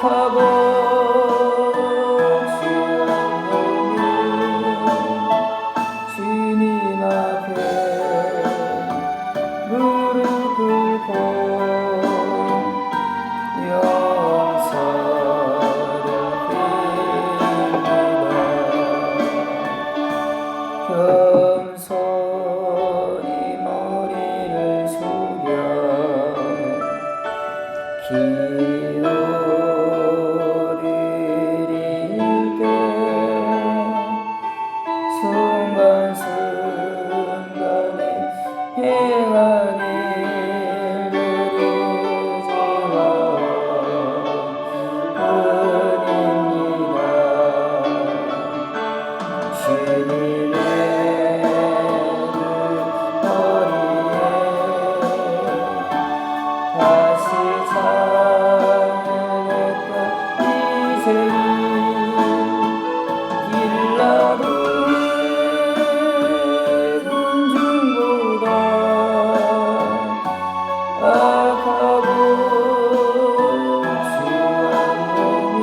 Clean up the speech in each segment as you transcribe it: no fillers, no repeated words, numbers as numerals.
악하고 수한 몸이 주님 앞에 무릎 꿇고 용서를 빌리다 겸손히 머리를 숙여 기도드릴 때 순간순간에 행한 일들이 제가 은입니다. 주님의 다시 찬양했던 인생이 길라도 군중보다 악하고 추한 몸이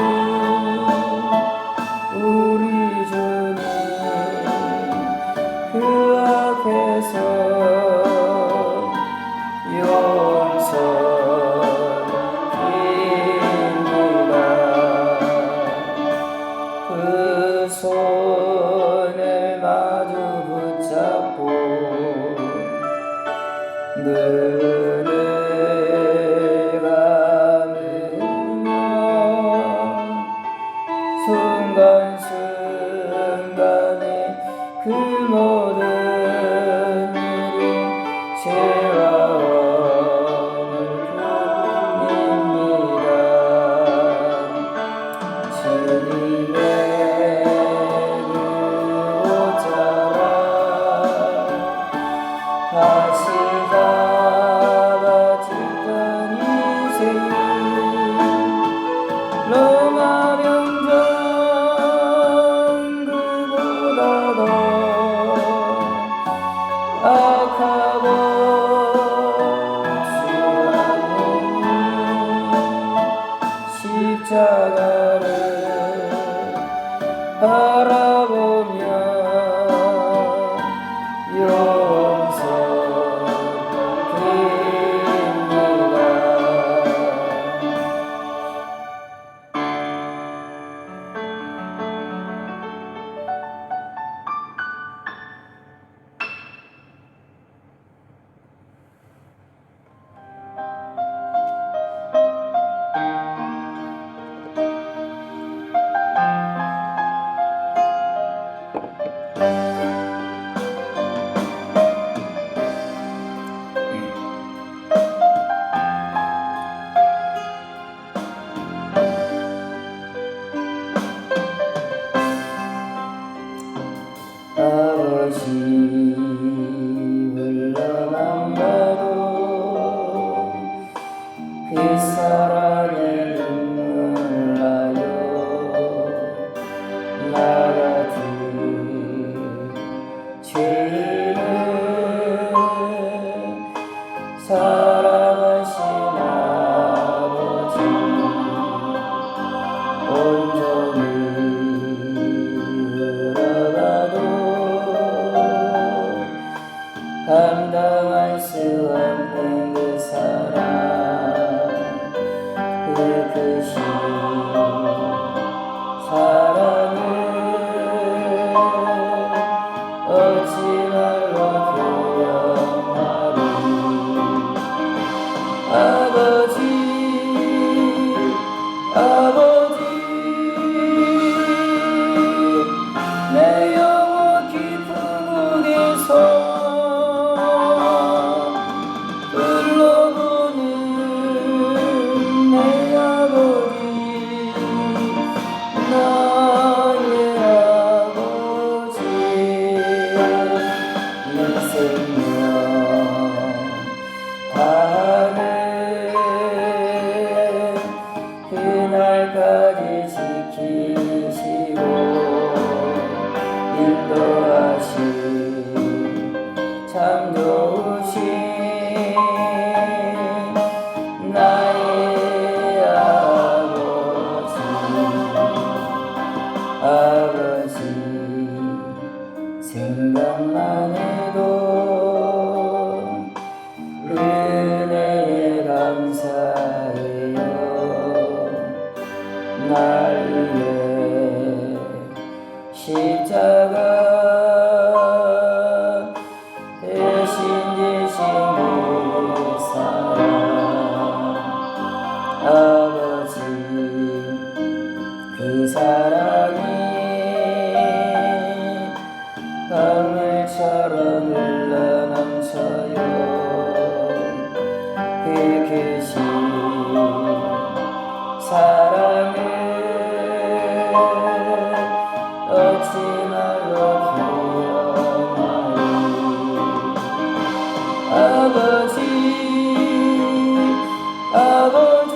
우리 주님 그 앞에서 용서입니다. 그 손을 마주 붙잡고 눈을 감으며 순간순간에 그 모든 일이 죄와 언을 뿐입니다. 주님의 그 옷자락 다시 잡아주던 인생이 로마 병정 그보다 더 악하고 추한 몸이 십자가를 바라보며 아버지 흘러만 봐도 그 사랑에 눈물 나요. 나 같은 죄인을 사랑하신 아버지 온전히 감당할 수 없는 그 사랑 그 크신 사랑을 어찌 말로 표현하리. 아버지 아버지 내 영혼 깊은 곳에서 흘러보는 내 아버지 나 날 위해 십자가 대신 지신 그 사랑 아버지 그 사랑이 강물처럼 흘러넘쳐요. 그 크신 사랑을 얻지 말로 표현하리. 아버지 아버지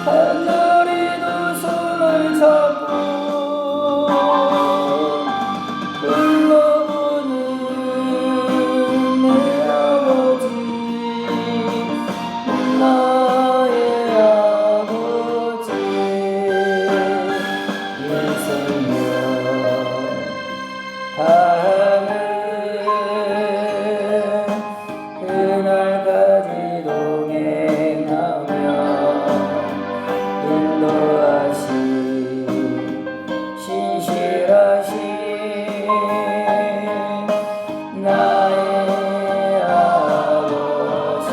간절히 두 손을 잡고 불러보는 내 아버지 나의 아버지 인생여 다하는 그날까지 동행하며 인도하신 신실하신 나의 아버지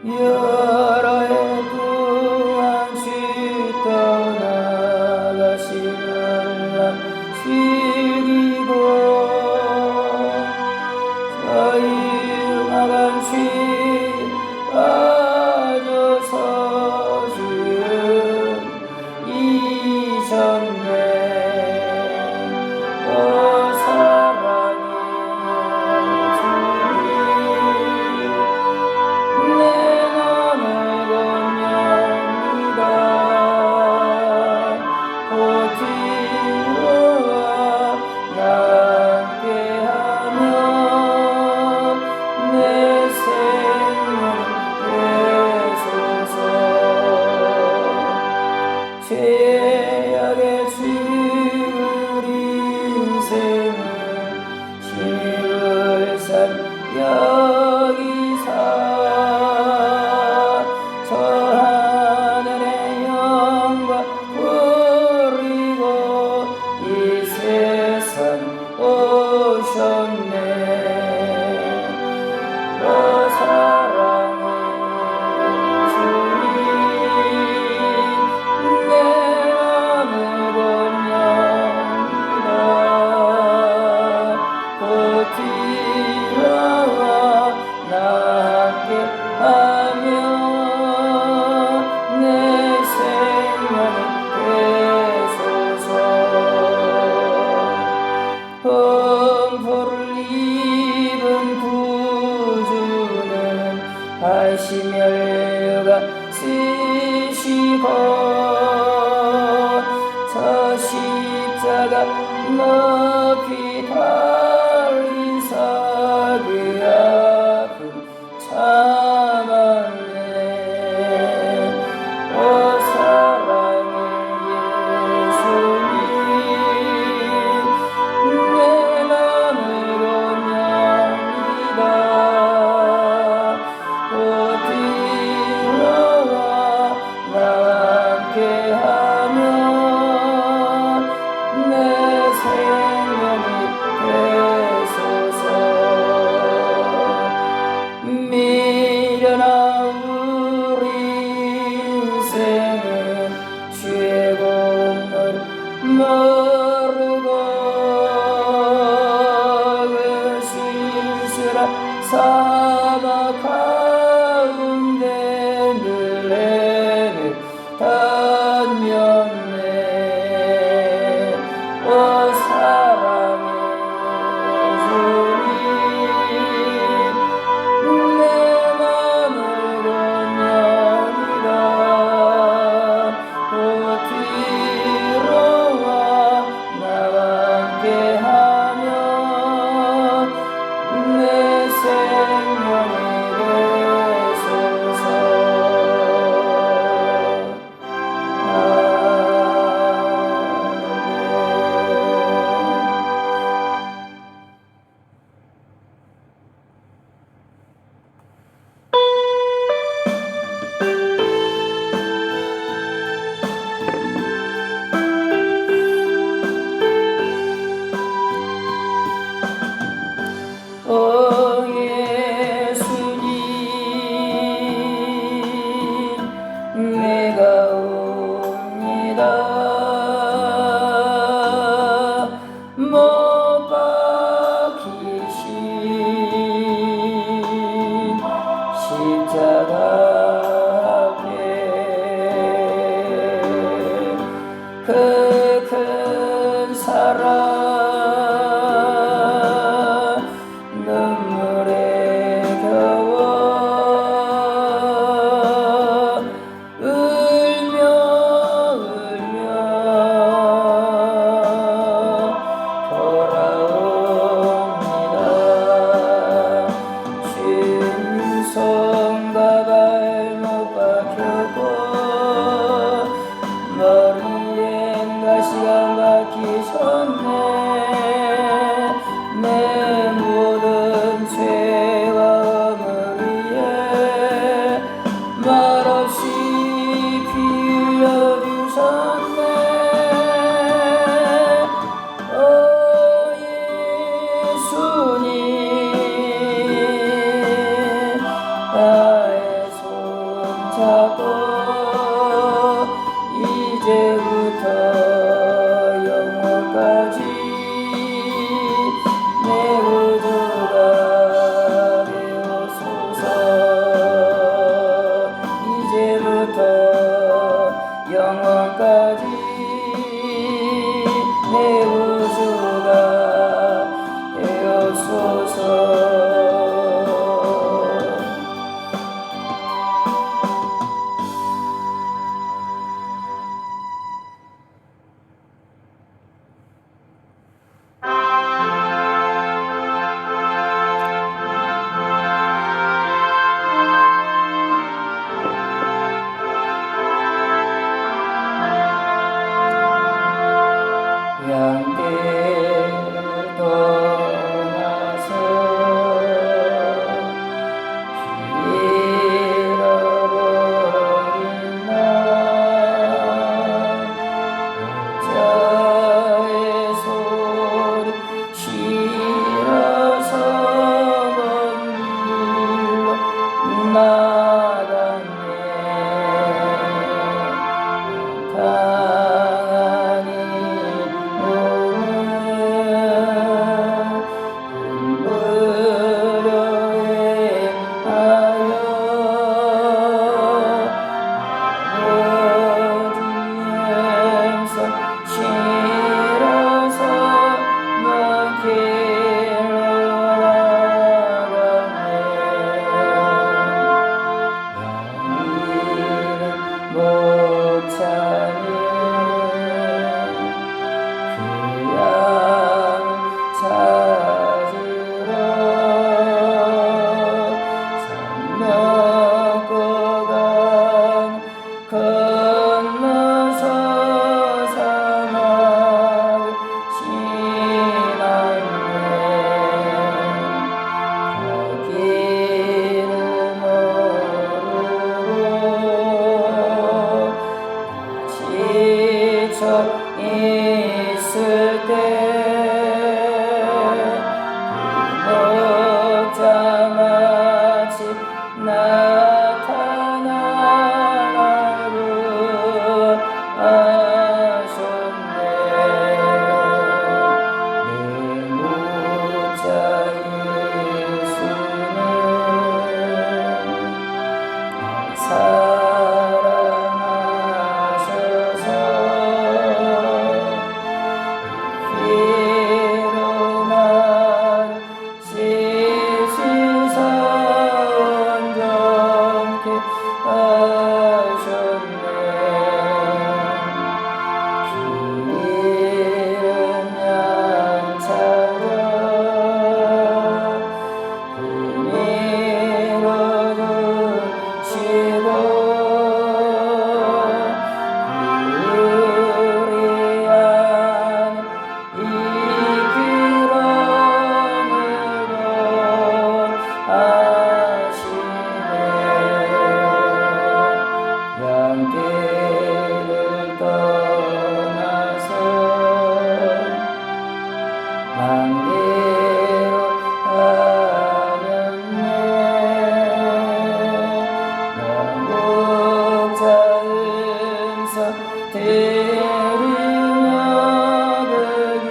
여러 해 동안 주 떠나가시는 날 즐기고 저희 음악한 죄 빠져서 지금 잊었네. 오 사랑의 주님 내 맘을 건넵니다. 곧 뒤로와 나 함께하며 내 생명 되소서. 죄악의 죽을 인생을 실물산 여기사 저 하늘의 영광 버리고 이 세상 오셨네. 오 사랑의 주님 내 맘을 건넵니다. 곧 뒤로와 나 함께하며 내 생명이 되소서. 험포를 입은 구주는 발심연료가 쓰시고 저 십자가 높이 달리사 그 아픔 참았네. 오 사랑의 예수님 내 맘을 건넵니다. 곧 뒤로와 나 함께하며 내 생명 내 우주가 되옵소서. 양떼를 떠나서 잃어버린 날 목자의 소리 싫어서 먼 길로 나갔네. 있을 때 목자 마치 나타나라고 하셨네. 내 목자 예수는 사랑하셔서 양떼를 떠나서 망대로 가렸네. 나 목자 음성 들으며 그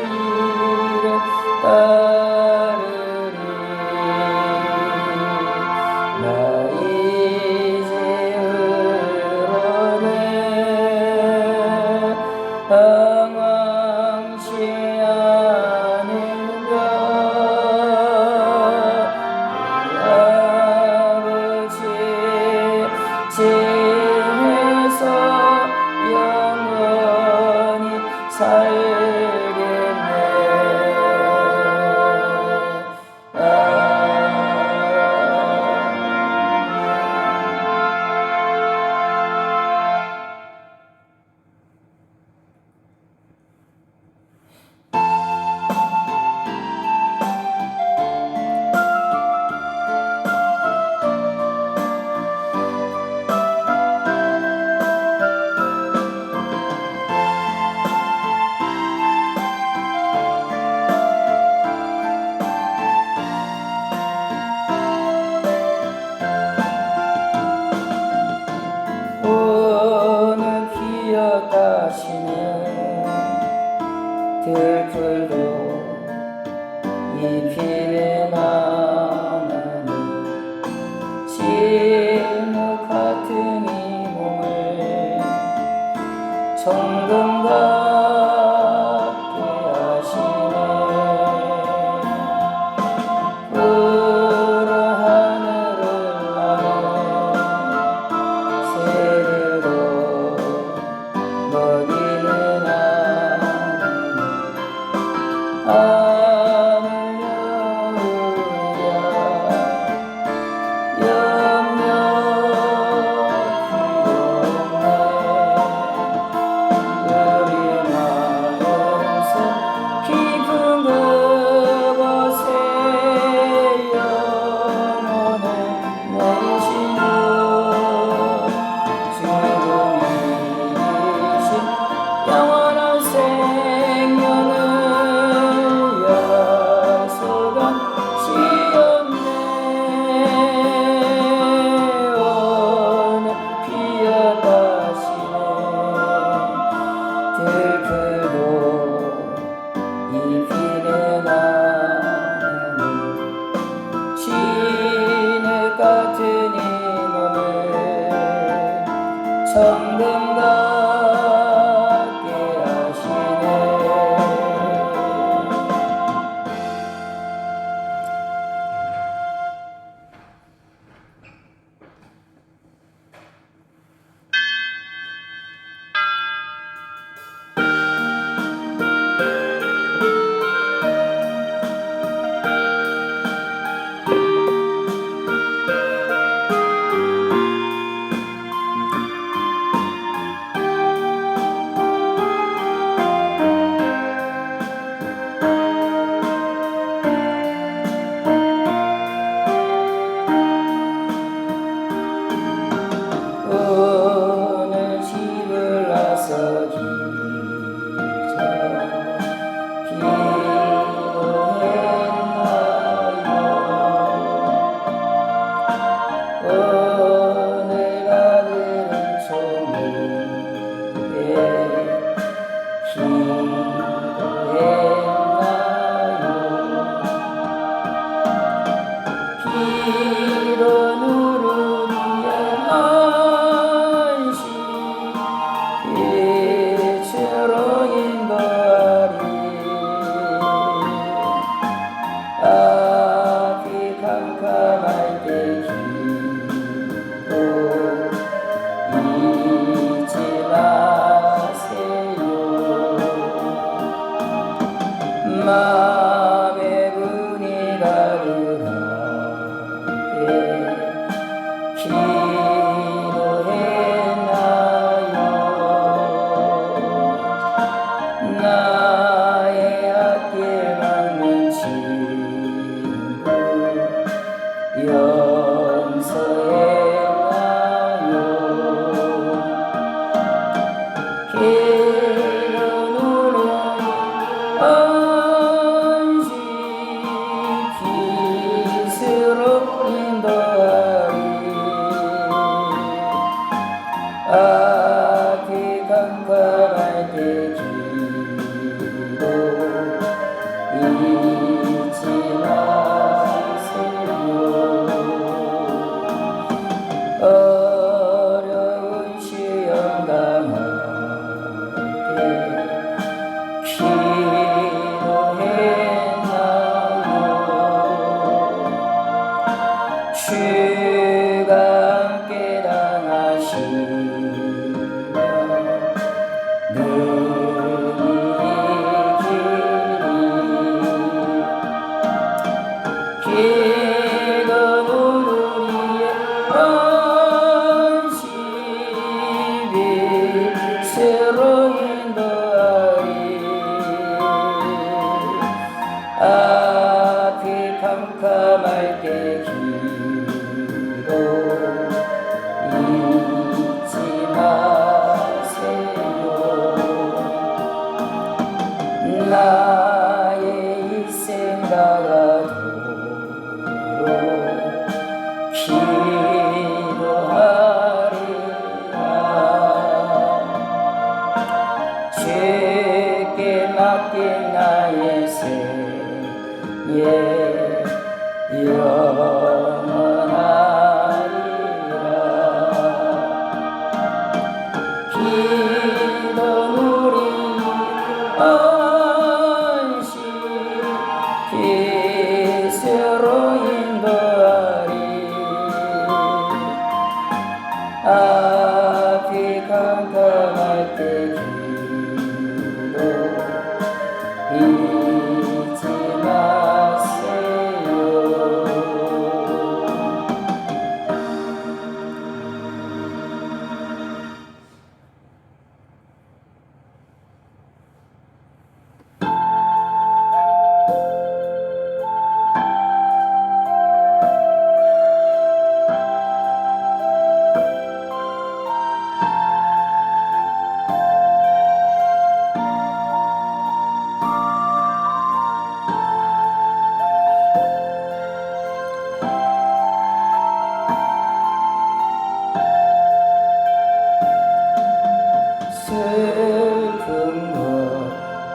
길을 따르리. 나 방황치 않으며 아버지 집에서 영원히 살겠네. 오늘 기억하시는 들풀도 잎이 많으니 진흙 같은 이 몸을 정금 같게 반갑게 하시네. 오늘 집을 나서 오늘 아들은 종이에 기도했나요? 기도는 우리의 안식 빛으로 인도하리. 앞이 캄캄할 때 기도 잊지 마세요. 마음의 분이 가득하게 기도했나요? 나의 앞길 막는 친구 용서했나요? 기도는 안식 빛으로 인도하리. 앞이 캄캄할 때 기도 잊지 마세요. 어려운 시험 당할 때 기도했나요? 주가 함께 당하시며 능히 이기리. 기도는 우리의 안식 빛으로 인도하리. 앞이 캄캄할 때 기도 잊지 마세요. 나의 일생 다가도록 기도하리라. 주께 맡긴 나의 생애 영원하리라. 기도는 우리 안식 빛으로 인도하리. 앞이 캄캄할 때 기도 잊지 마세요.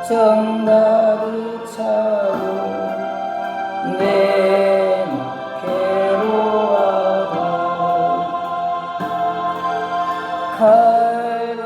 걱정 가득 차고 내 맘 괴로워하고 칼도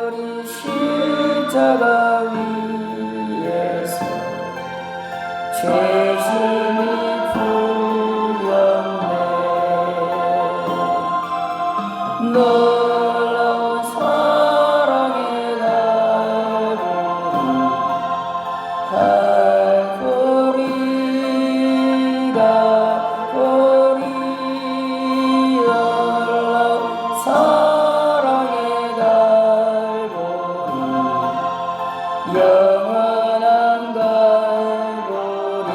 영원한 갈보리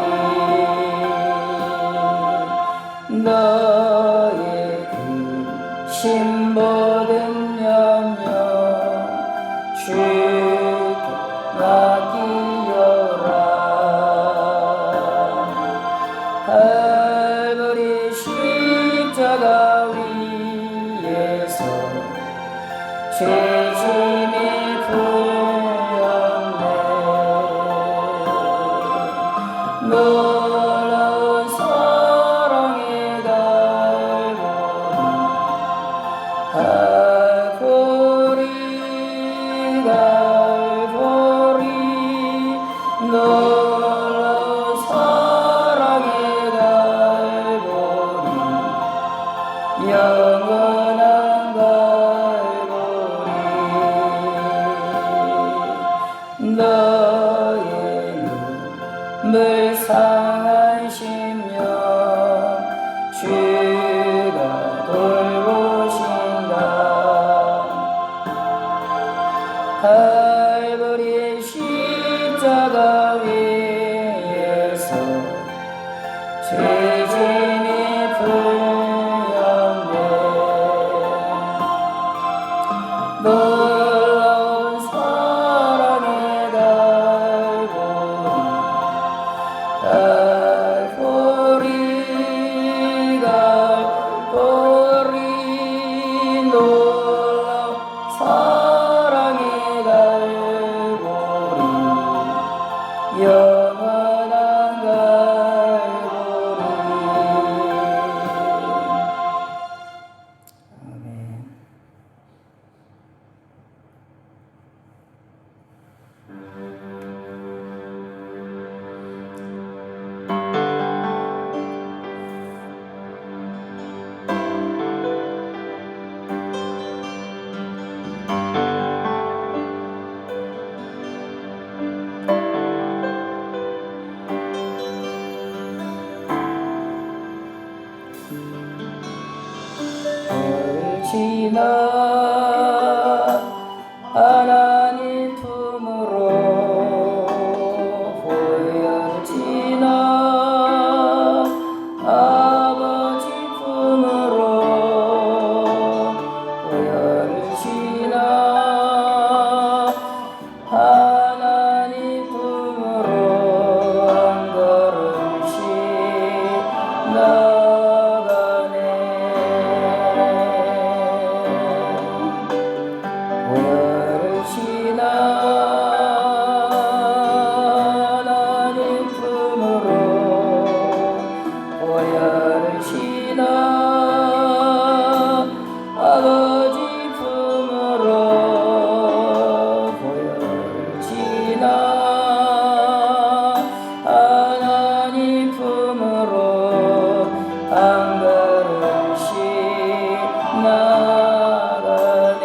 너의 그 신모든 염려 주께 맡기어라 갈보리 십자가 위에서 죄짐이 풀렸네 놀라운 사랑의 갈보리 갈보리 놀라운 사랑의 갈보리 영원한 갈보리 너의 눈물 상한 심령 주가 돌보신다 갈보리 십자가 위에서 죄짐이 풀렸네 놀라운 사랑의 갈보리 갈보리 놀라운 사랑의 갈보리 영원한 갈보리 아멘. 지나 하나님 품으로 보혈 지나 아버지 품으로 보혈 지나 하나님 품으로 한 걸음씩 나가네 보혈을 지나 하나님 품으로 보혈을 지나 아버지 품으로 보혈을 지나 하나님 품으로 한 걸음씩 나가네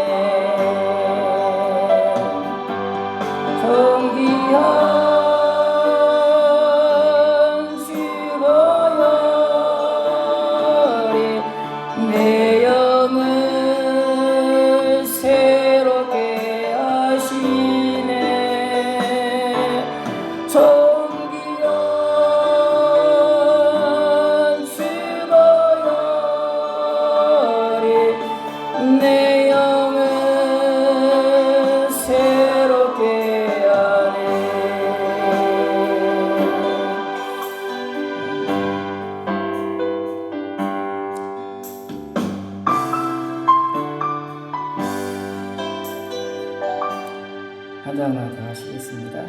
존귀한 주보혈이 내 영을 새롭게 하시네 존귀한 주보혈이 내 영을 새롭게 하네 한 장만 더 하시겠습니다.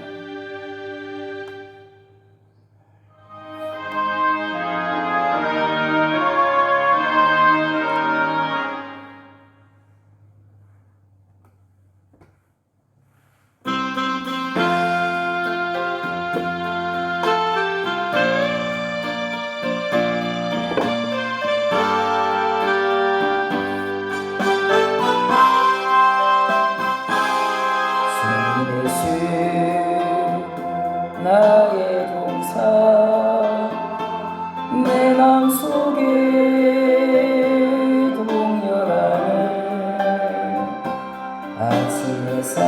나의 동산 내 맘속에 동요라는 아침 햇살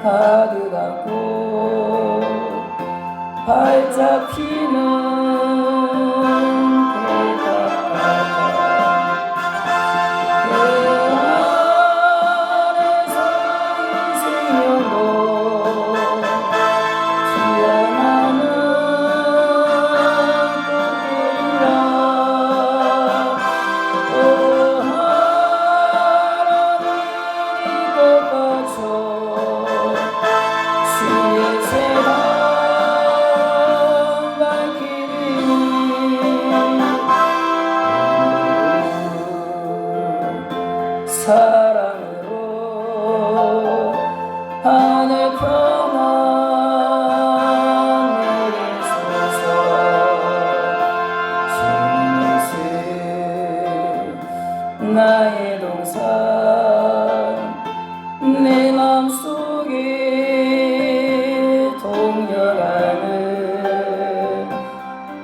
가득 안고 활짝 피는 사랑으로 하늘 평안 내리소서. 주님 나의 동산 내 맘속에 동려가는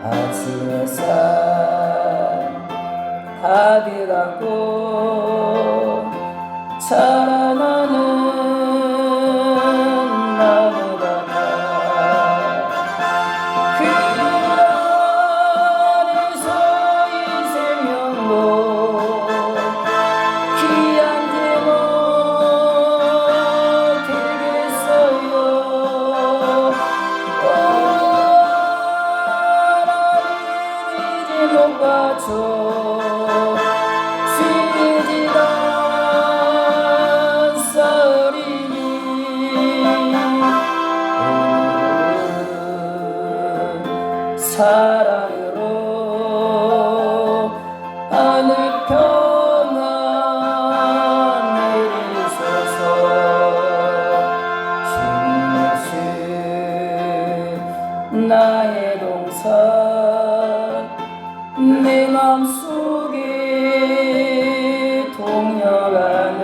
아침 햇살 가득 안고 자라나는 나무 같아. 그 안에서 이 생명도 귀한 제목 되겠어요. 하나님 이제 높아져 사랑으로 하늘 평안 내리소서. 주님 나의 동산 내 맘속에 동려가는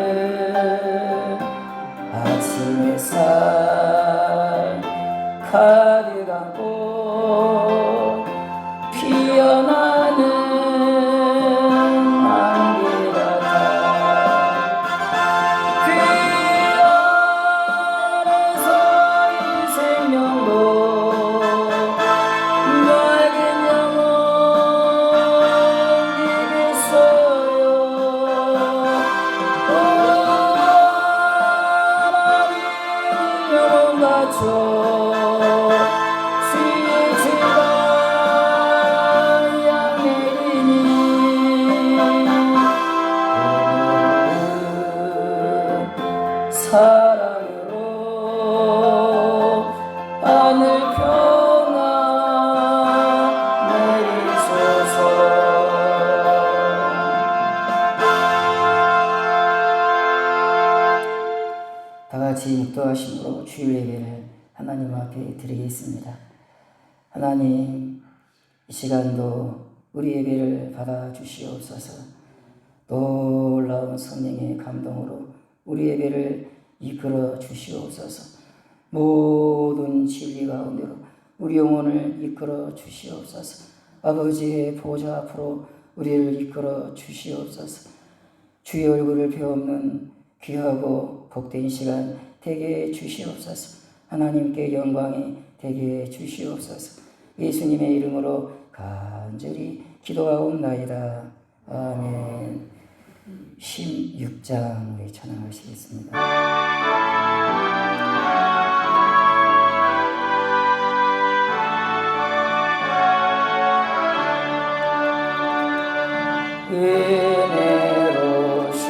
아침 햇살 가득 안고 피어나는 안개 같아. 그 안에서 이 생명도 낡은 영혼 되겠어요. 하나님 영혼 바쳐 사랑으로 하늘 평안 내리소서. 다같이 묵도하심으로 주일 예배를 하나님 앞에 드리겠습니다. 하나님 이 시간도 우리 예배를 받아주시옵소서. 놀라운 성령의 감동으로 우리 예배를 이끌어 주시옵소서. 모든 진리 가운데로 우리 영혼을 이끌어 주시옵소서. 아버지의 보좌 앞으로 우리를 이끌어 주시옵소서. 주의 얼굴을 배우는 귀하고 복된 시간 되게 해 주시옵소서. 하나님께 영광이 되게 해 주시옵소서. 예수님의 이름으로 간절히 기도하옵나이다. 아멘. 16장 우리 찬양하시겠습니다. 은혜로우신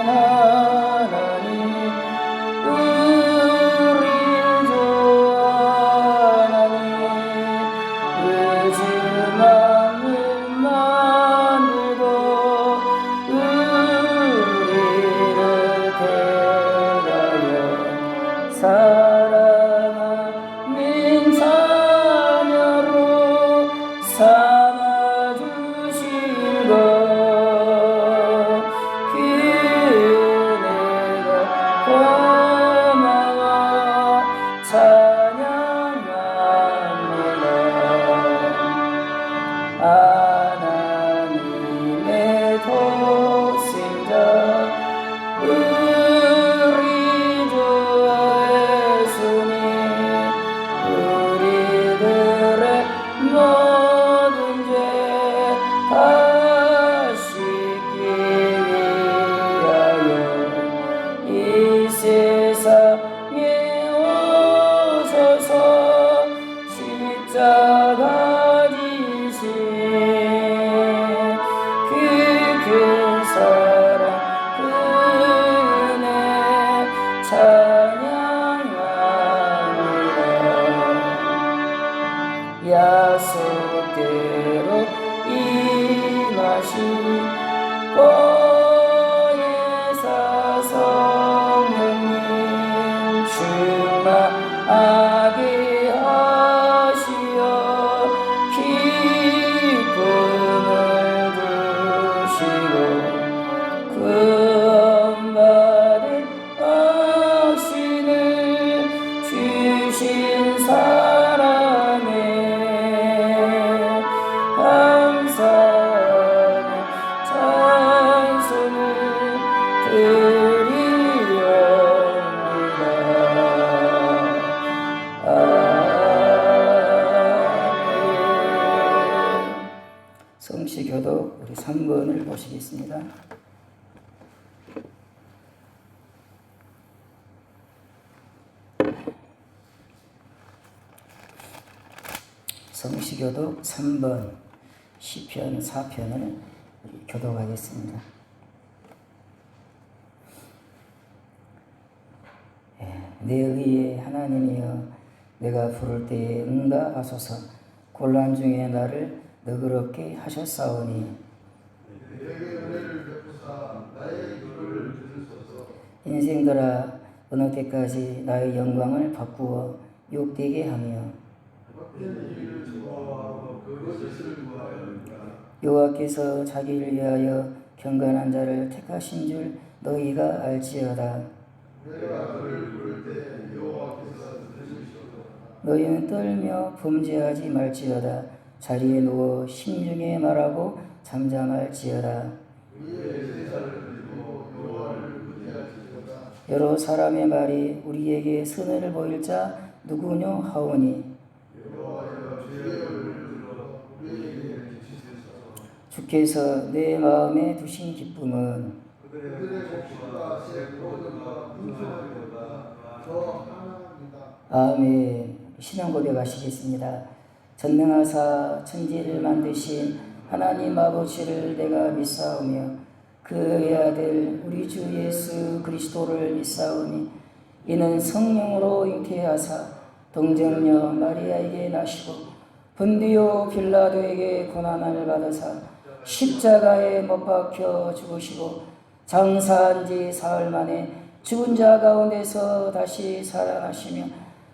하나님 우리 주 하나님 의지 마음을 만들고 우리를 대하여 사랑하는 자녀로 삼아주신 것 그 은혜가 고마워 찬양합니다. 하나님의 독생자 우리 주 이 세상에 오셔서 십자가 지신 그 큰 사랑 그 은혜 찬양합니다. 약속대로 임하신 보혜사 성령님 충만하게 하시어 기쁨을 주시고 구원받은 확신을 주신 사랑에 감사하는 찬송을 드리렵니다. 아멘. 성시교독 우리 3번을 보시겠습니다. 성시교독 3번 시편 4편을 교독하겠습니다. 내 의의 하나님이여 내가 부를 때에 응답하소서. 곤란 중에 나를 너그럽게 하셨사오니 인생들아 어느 때까지 나의 영광을 바꾸어 욕되게 하며 여호와께서 자기를 위하여 경건한 자를 택하신 줄 너희가 알지어다. 너희는 떨며 범죄하지 말지어다. 자리에 누워 심중에 말하고 잠잠할지어다. 여러 사람의 말이 우리에게 선을 보일 자 누구뇨 하오니 주께서 내 마음에 두신 기쁨은 아멘. 신앙 고백하시겠습니다. 전능하사 천지를 만드신 하나님 아버지를 내가 믿사오며 그의 아들 우리 주 예수 그리스도를 믿사오니 이는 성령으로 잉태하사 동정녀 마리아에게 나시고 본디오 빌라도에게 고난을 받으사 십자가에 못 박혀 죽으시고 장사한 지 사흘 만에 죽은 자 가운데서 다시 살아나시며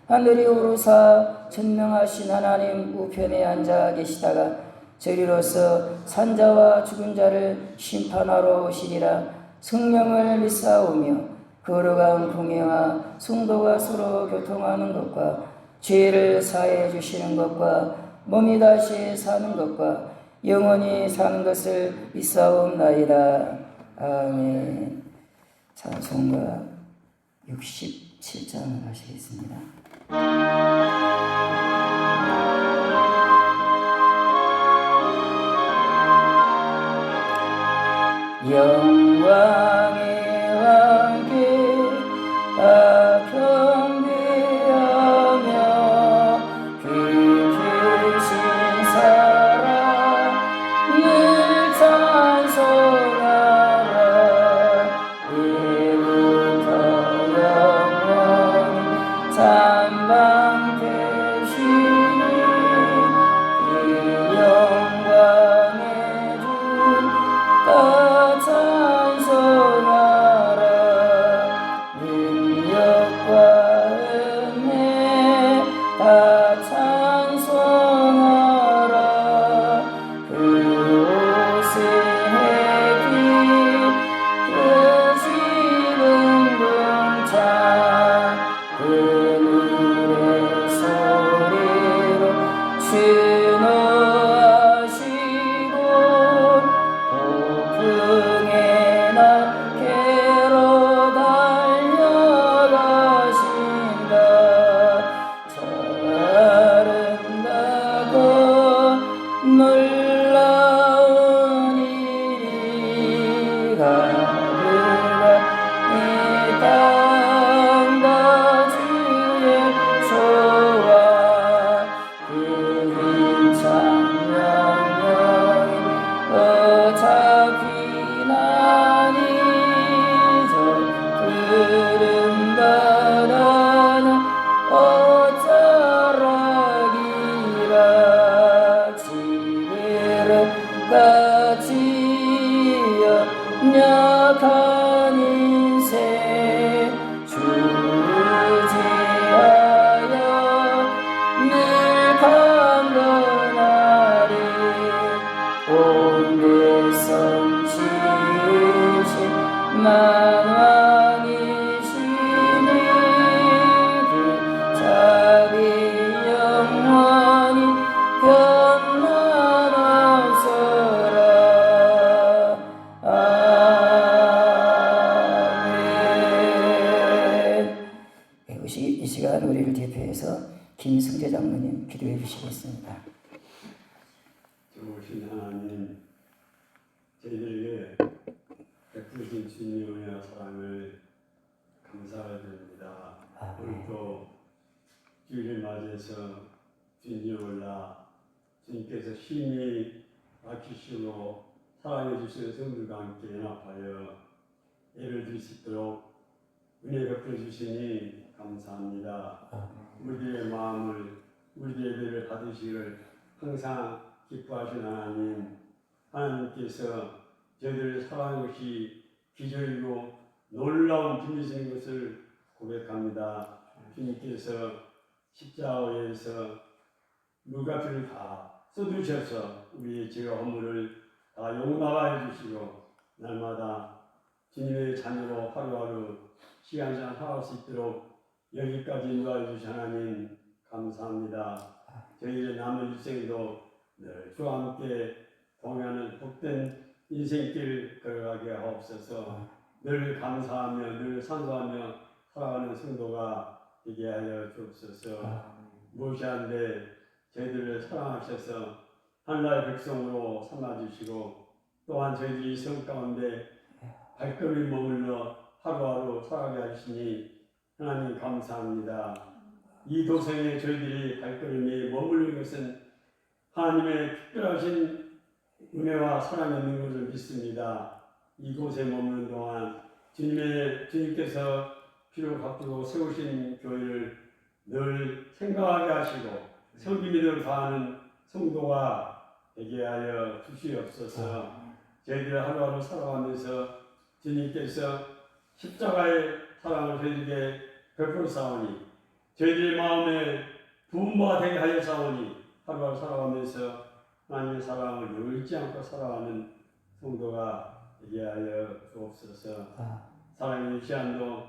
하늘에 오르사 전능하신 하나님 우편에 앉아 계시다가 저리로서 산자와 죽은 자를 심판하러 오시리라. 성령을 믿사오며 거룩한 공예와 성도가 서로 교통하는 것과 죄를 사해 주시는 것과 몸이 다시 사는 것과 영원히 사는 것을 믿사옵나이다. 아멘. 찬송가 67장을 하시겠습니다. 영광의 왕께 경배하며 그 크신 사랑 늘 찬송하라. 이부터 영원히 찬양되시니 그 영광의 주 따뜻한 같이 연약한 인생 주제하여 늘 강건하리 온 대성 지으신 만왕이시니 그 자비 영원히 변함없으라. 아멘. 이 시간 우리를 대표해서 김승재 장로님 기도해 주시겠습니다. 좋으신 하나님, 저희들에게 베푸신 주님의 은혜와 사랑을 감사드립니다. 오늘도 주일을 맞이해서 주님 올라 주님께서 힘이 막히시고 사랑해 주시는 성들과 함께 연합하여 예를 드릴 수 있도록 은혜 베풀어 주시니 감사합니다. 우리의 마음을 우리의 예배를 받으시기를 항상 기뻐하신 하나님, 하나님께서 저희들을 사랑하는 것이 기적이고 놀라운 분이신 것을 고백합니다. 주님께서 십자가에서 물가피를 다 쏟으셔서 우리의 죄와 허물을 다 용납하여 주시고 날마다 주님의 자녀로 하루하루 시간상 살아갈 수 있도록 여기까지 인도하여 주신 하나님 감사합니다. 저희의 남은 일생도 늘 주와 함께 동행하는 복된 인생길 걸어가게 하옵소서. 늘 감사하며 늘 산소하며 살아가는 성도가 되게 하여 주옵소서. 무시한데 저희들을 사랑하셔서 하나님의 백성으로 삼아주시고 또한 저희들이 성 가운데 발걸음이 머물러 하루하루 살아가게 하시니 하나님 감사합니다. 이 도성에 저희들이 발걸음이 머무르는 것은 하나님의 특별하신 은혜와 사랑이 있는 것을 믿습니다. 이곳에 머무는 동안 주님께서 필요 갚고 세우신 교회를 늘 생각하게 하시고 섬김을 다하는 성도가 되게 하여 주시옵소서. 저희들 하루하루 살아가면서 주님께서 십자가의 사랑을 저희들에게 베풀어 사오니 저희들의 마음에 부모가 되게 하여 사오니 하루하루 살아가면서 하나님의 사랑을 잃지 않고 살아가는 성도가 되게 하여 주옵소서. 사랑의 시간도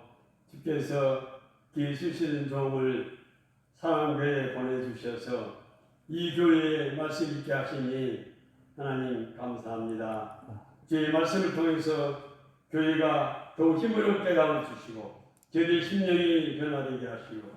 주께서 기회 주시는 종을 사랑교회에 보내주셔서 이 교회에 말씀 있게 하시니 하나님 감사합니다. 주의 말씀을 통해서 교회가 더욱 힘을 얻게 하여주시고 저희의 심령이 변화되게 하시고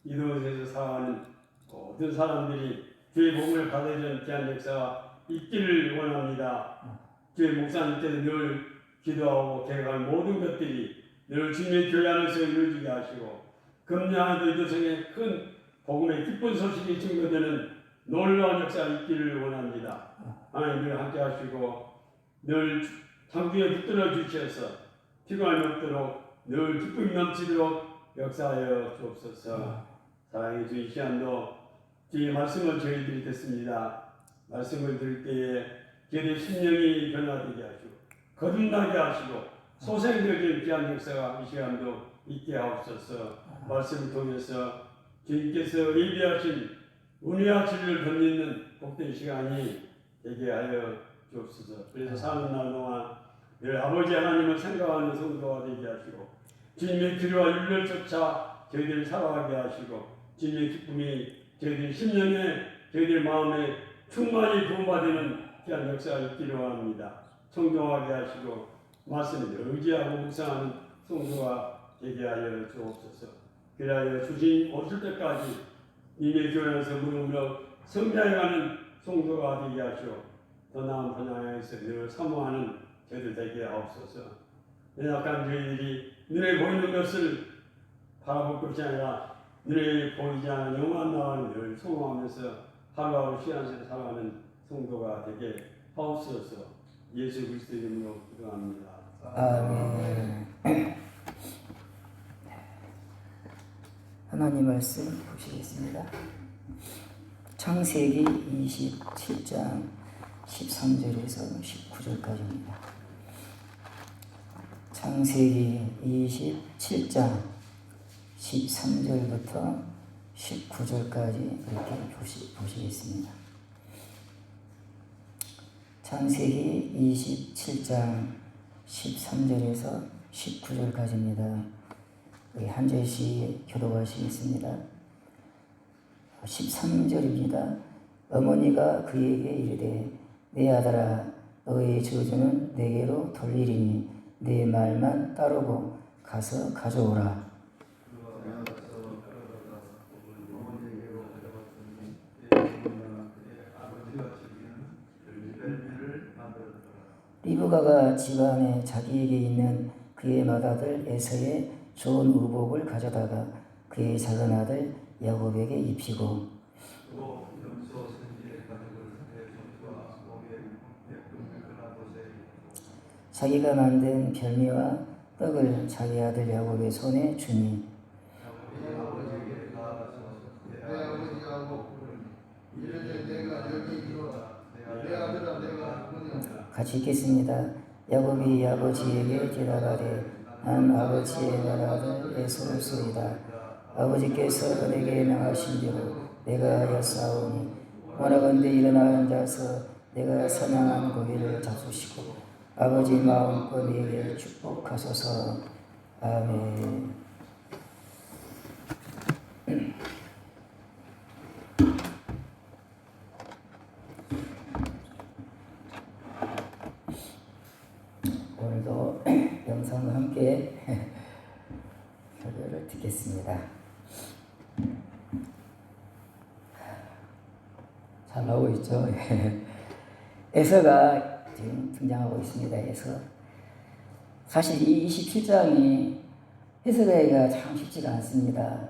이곳에서 살아가는 모든 사람들이 주의 복음을 받아주는 귀한 역사가 있기를 원합니다. 주의 목사님께서 늘 기도하고 계획할 모든 것들이 늘 주님의 교회 안에서 이루어지게 하시고 금량한 이도성에 큰 복음의 기쁜 소식이 증거되는 놀라운 역사가 있기를 원합니다. 하나님 늘 함께 하시고 늘 장기에 붙들어 주셔서 피곤함이 없도록 늘 기쁨이 넘치도록 역사하여 주옵소서. 사랑해 주신 시간도 주의 말씀을 저희들이 듣습니다. 말씀을 들을 때에 저희의 심령이 변화되게 하시고 거듭나게 하시고 소생되어진 귀한 역사가 이 시간도 있게 하옵소서. 말씀을 통해서 주님께서 예비하신 은혜와 진리를 덧입는 복된 시간이 되게 하여 주옵소서. 그래서 사는 날 동안 늘 아버지 하나님을 생각하는 성도가 되게 하시고 주님의 기류와 윤리를 쫓아 저희들을 살아가게 하시고 주님의 기쁨이 저희들 심령에 저희들 마음에 충만히 구원받는 귀한 역사가 있기를 원합니다. 청정하게 하시고 말씀을 의지하고 묵상하는 성도가 되게 하여 주옵소서. 그리하여 주신 오실 때까지 님의 교회 안에서 무릎으로 성장해가는 성도가 되게 하시고 더 나은 번영에서 늘 사모하는 저희들 되게 하옵소서. 연약한 저희들이 눈에 보이는 것을 바라볼 것이 아니라 눈에 보이지 않는 영원한 나라를 늘 소망하면서 하루하루 시간을 살아가는 성도가 되게 하옵소서. 예수 그리스도 이름으로 기도합니다. 아멘. 하나님 말씀 보시겠습니다. 창세기 27장 13절에서 19절까지입니다. 창세기 27장 13절부터 19절까지 이렇게 보시겠습니다. 창세기 27장 13절에서 19절까지입니다. 한 절씩 교독하시겠습니다. 13절입니다. 어머니가 그에게 이르되 내 아들아 너의 저주는 내게로 돌리리니 내 말만 따르고 가서 가져오라. 리브가가 집안에 자기에게 있는 그의 맏아들 에서의 좋은 의복을 가져다가 그의 작은 아들 야곱에게 입히고 자기가 만든 별미와 떡을 자기 아들 야곱의 손에 주니 같이 읽겠습니다. 야곱이 아버지에게 대답하되 난 아버지의 맏아들 에서로소이다. 아버지께서 내게 명하신 대로 내가 하였사오니 원하건대 일어나 앉아서 내가 선양한 고기를 잡수시고 아버지 마음껏 내게 축복하소서. 아멘. 오늘도 영상과 함께 설교를 듣겠습니다. 잘 나오고 있죠? 에서가 지금 등장하고 있습니다. 에서. 사실 이 27장이 해석하기가 참 쉽지가 않습니다.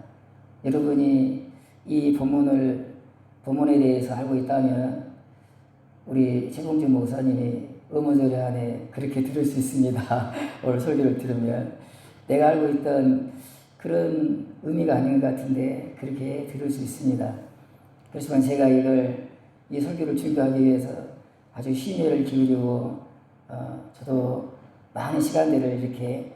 여러분이 이 본문에 대해서 알고 있다면 우리 최봉주 목사님이 어머절에 안에 그렇게 들을 수 있습니다. 오늘 설교를 들으면 내가 알고 있던 그런 의미가 아닌 것 같은데 그렇게 들을 수 있습니다. 그렇지만 제가 이 설교를 준비하기 위해서 아주 심혈을 기울이고 저도 많은 시간들을 이렇게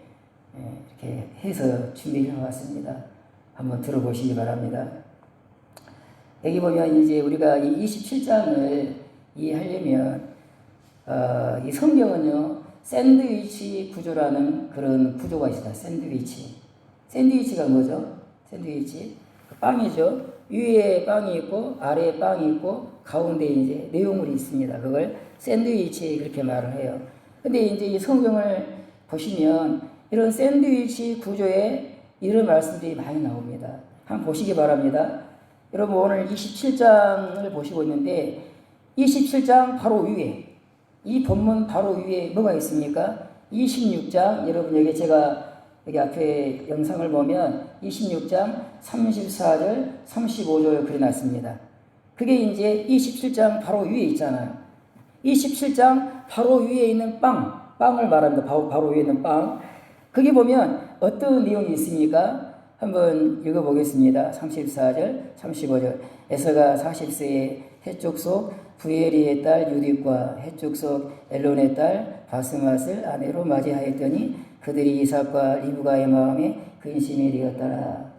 해서 준비해 왔습니다. 한번 들어보시기 바랍니다. 여기 보면 이제 우리가 이 27장을 이해하려면 이 성경은요 샌드위치 구조라는 그런 구조가 있습니다. 샌드위치가 뭐죠? 샌드위치 빵이죠. 위에 빵이 있고 아래에 빵이 있고 가운데 이제 내용물이 있습니다. 그걸 샌드위치 그렇게 말을 해요. 근데 이제 이 성경을 보시면 이런 샌드위치 구조에 이런 말씀들이 많이 나옵니다. 한번 보시기 바랍니다. 여러분 오늘 27장을 보시고 있는데 27장 바로 위에 이 본문 바로 위에 뭐가 있습니까? 26장 여러분 여기 제가 여기 앞에 영상을 보면 26장 34절 35절 그려놨습니다. 그게 이제 27장 바로 위에 있잖아요. 27장 바로 위에 있는 빵을 말합니다. 바로 위에 있는 빵. 거기 보면 어떤 내용이 있습니까? 한번 읽어보겠습니다. 34절 35절 에서가 40세에 해쪽 속 부에리의 딸 유딕과 해쪽 속 엘론의 딸 바스맛을 아내로 맞이하였더니 그들이 이삭과 리브가의 마음에 근심이 되었더라.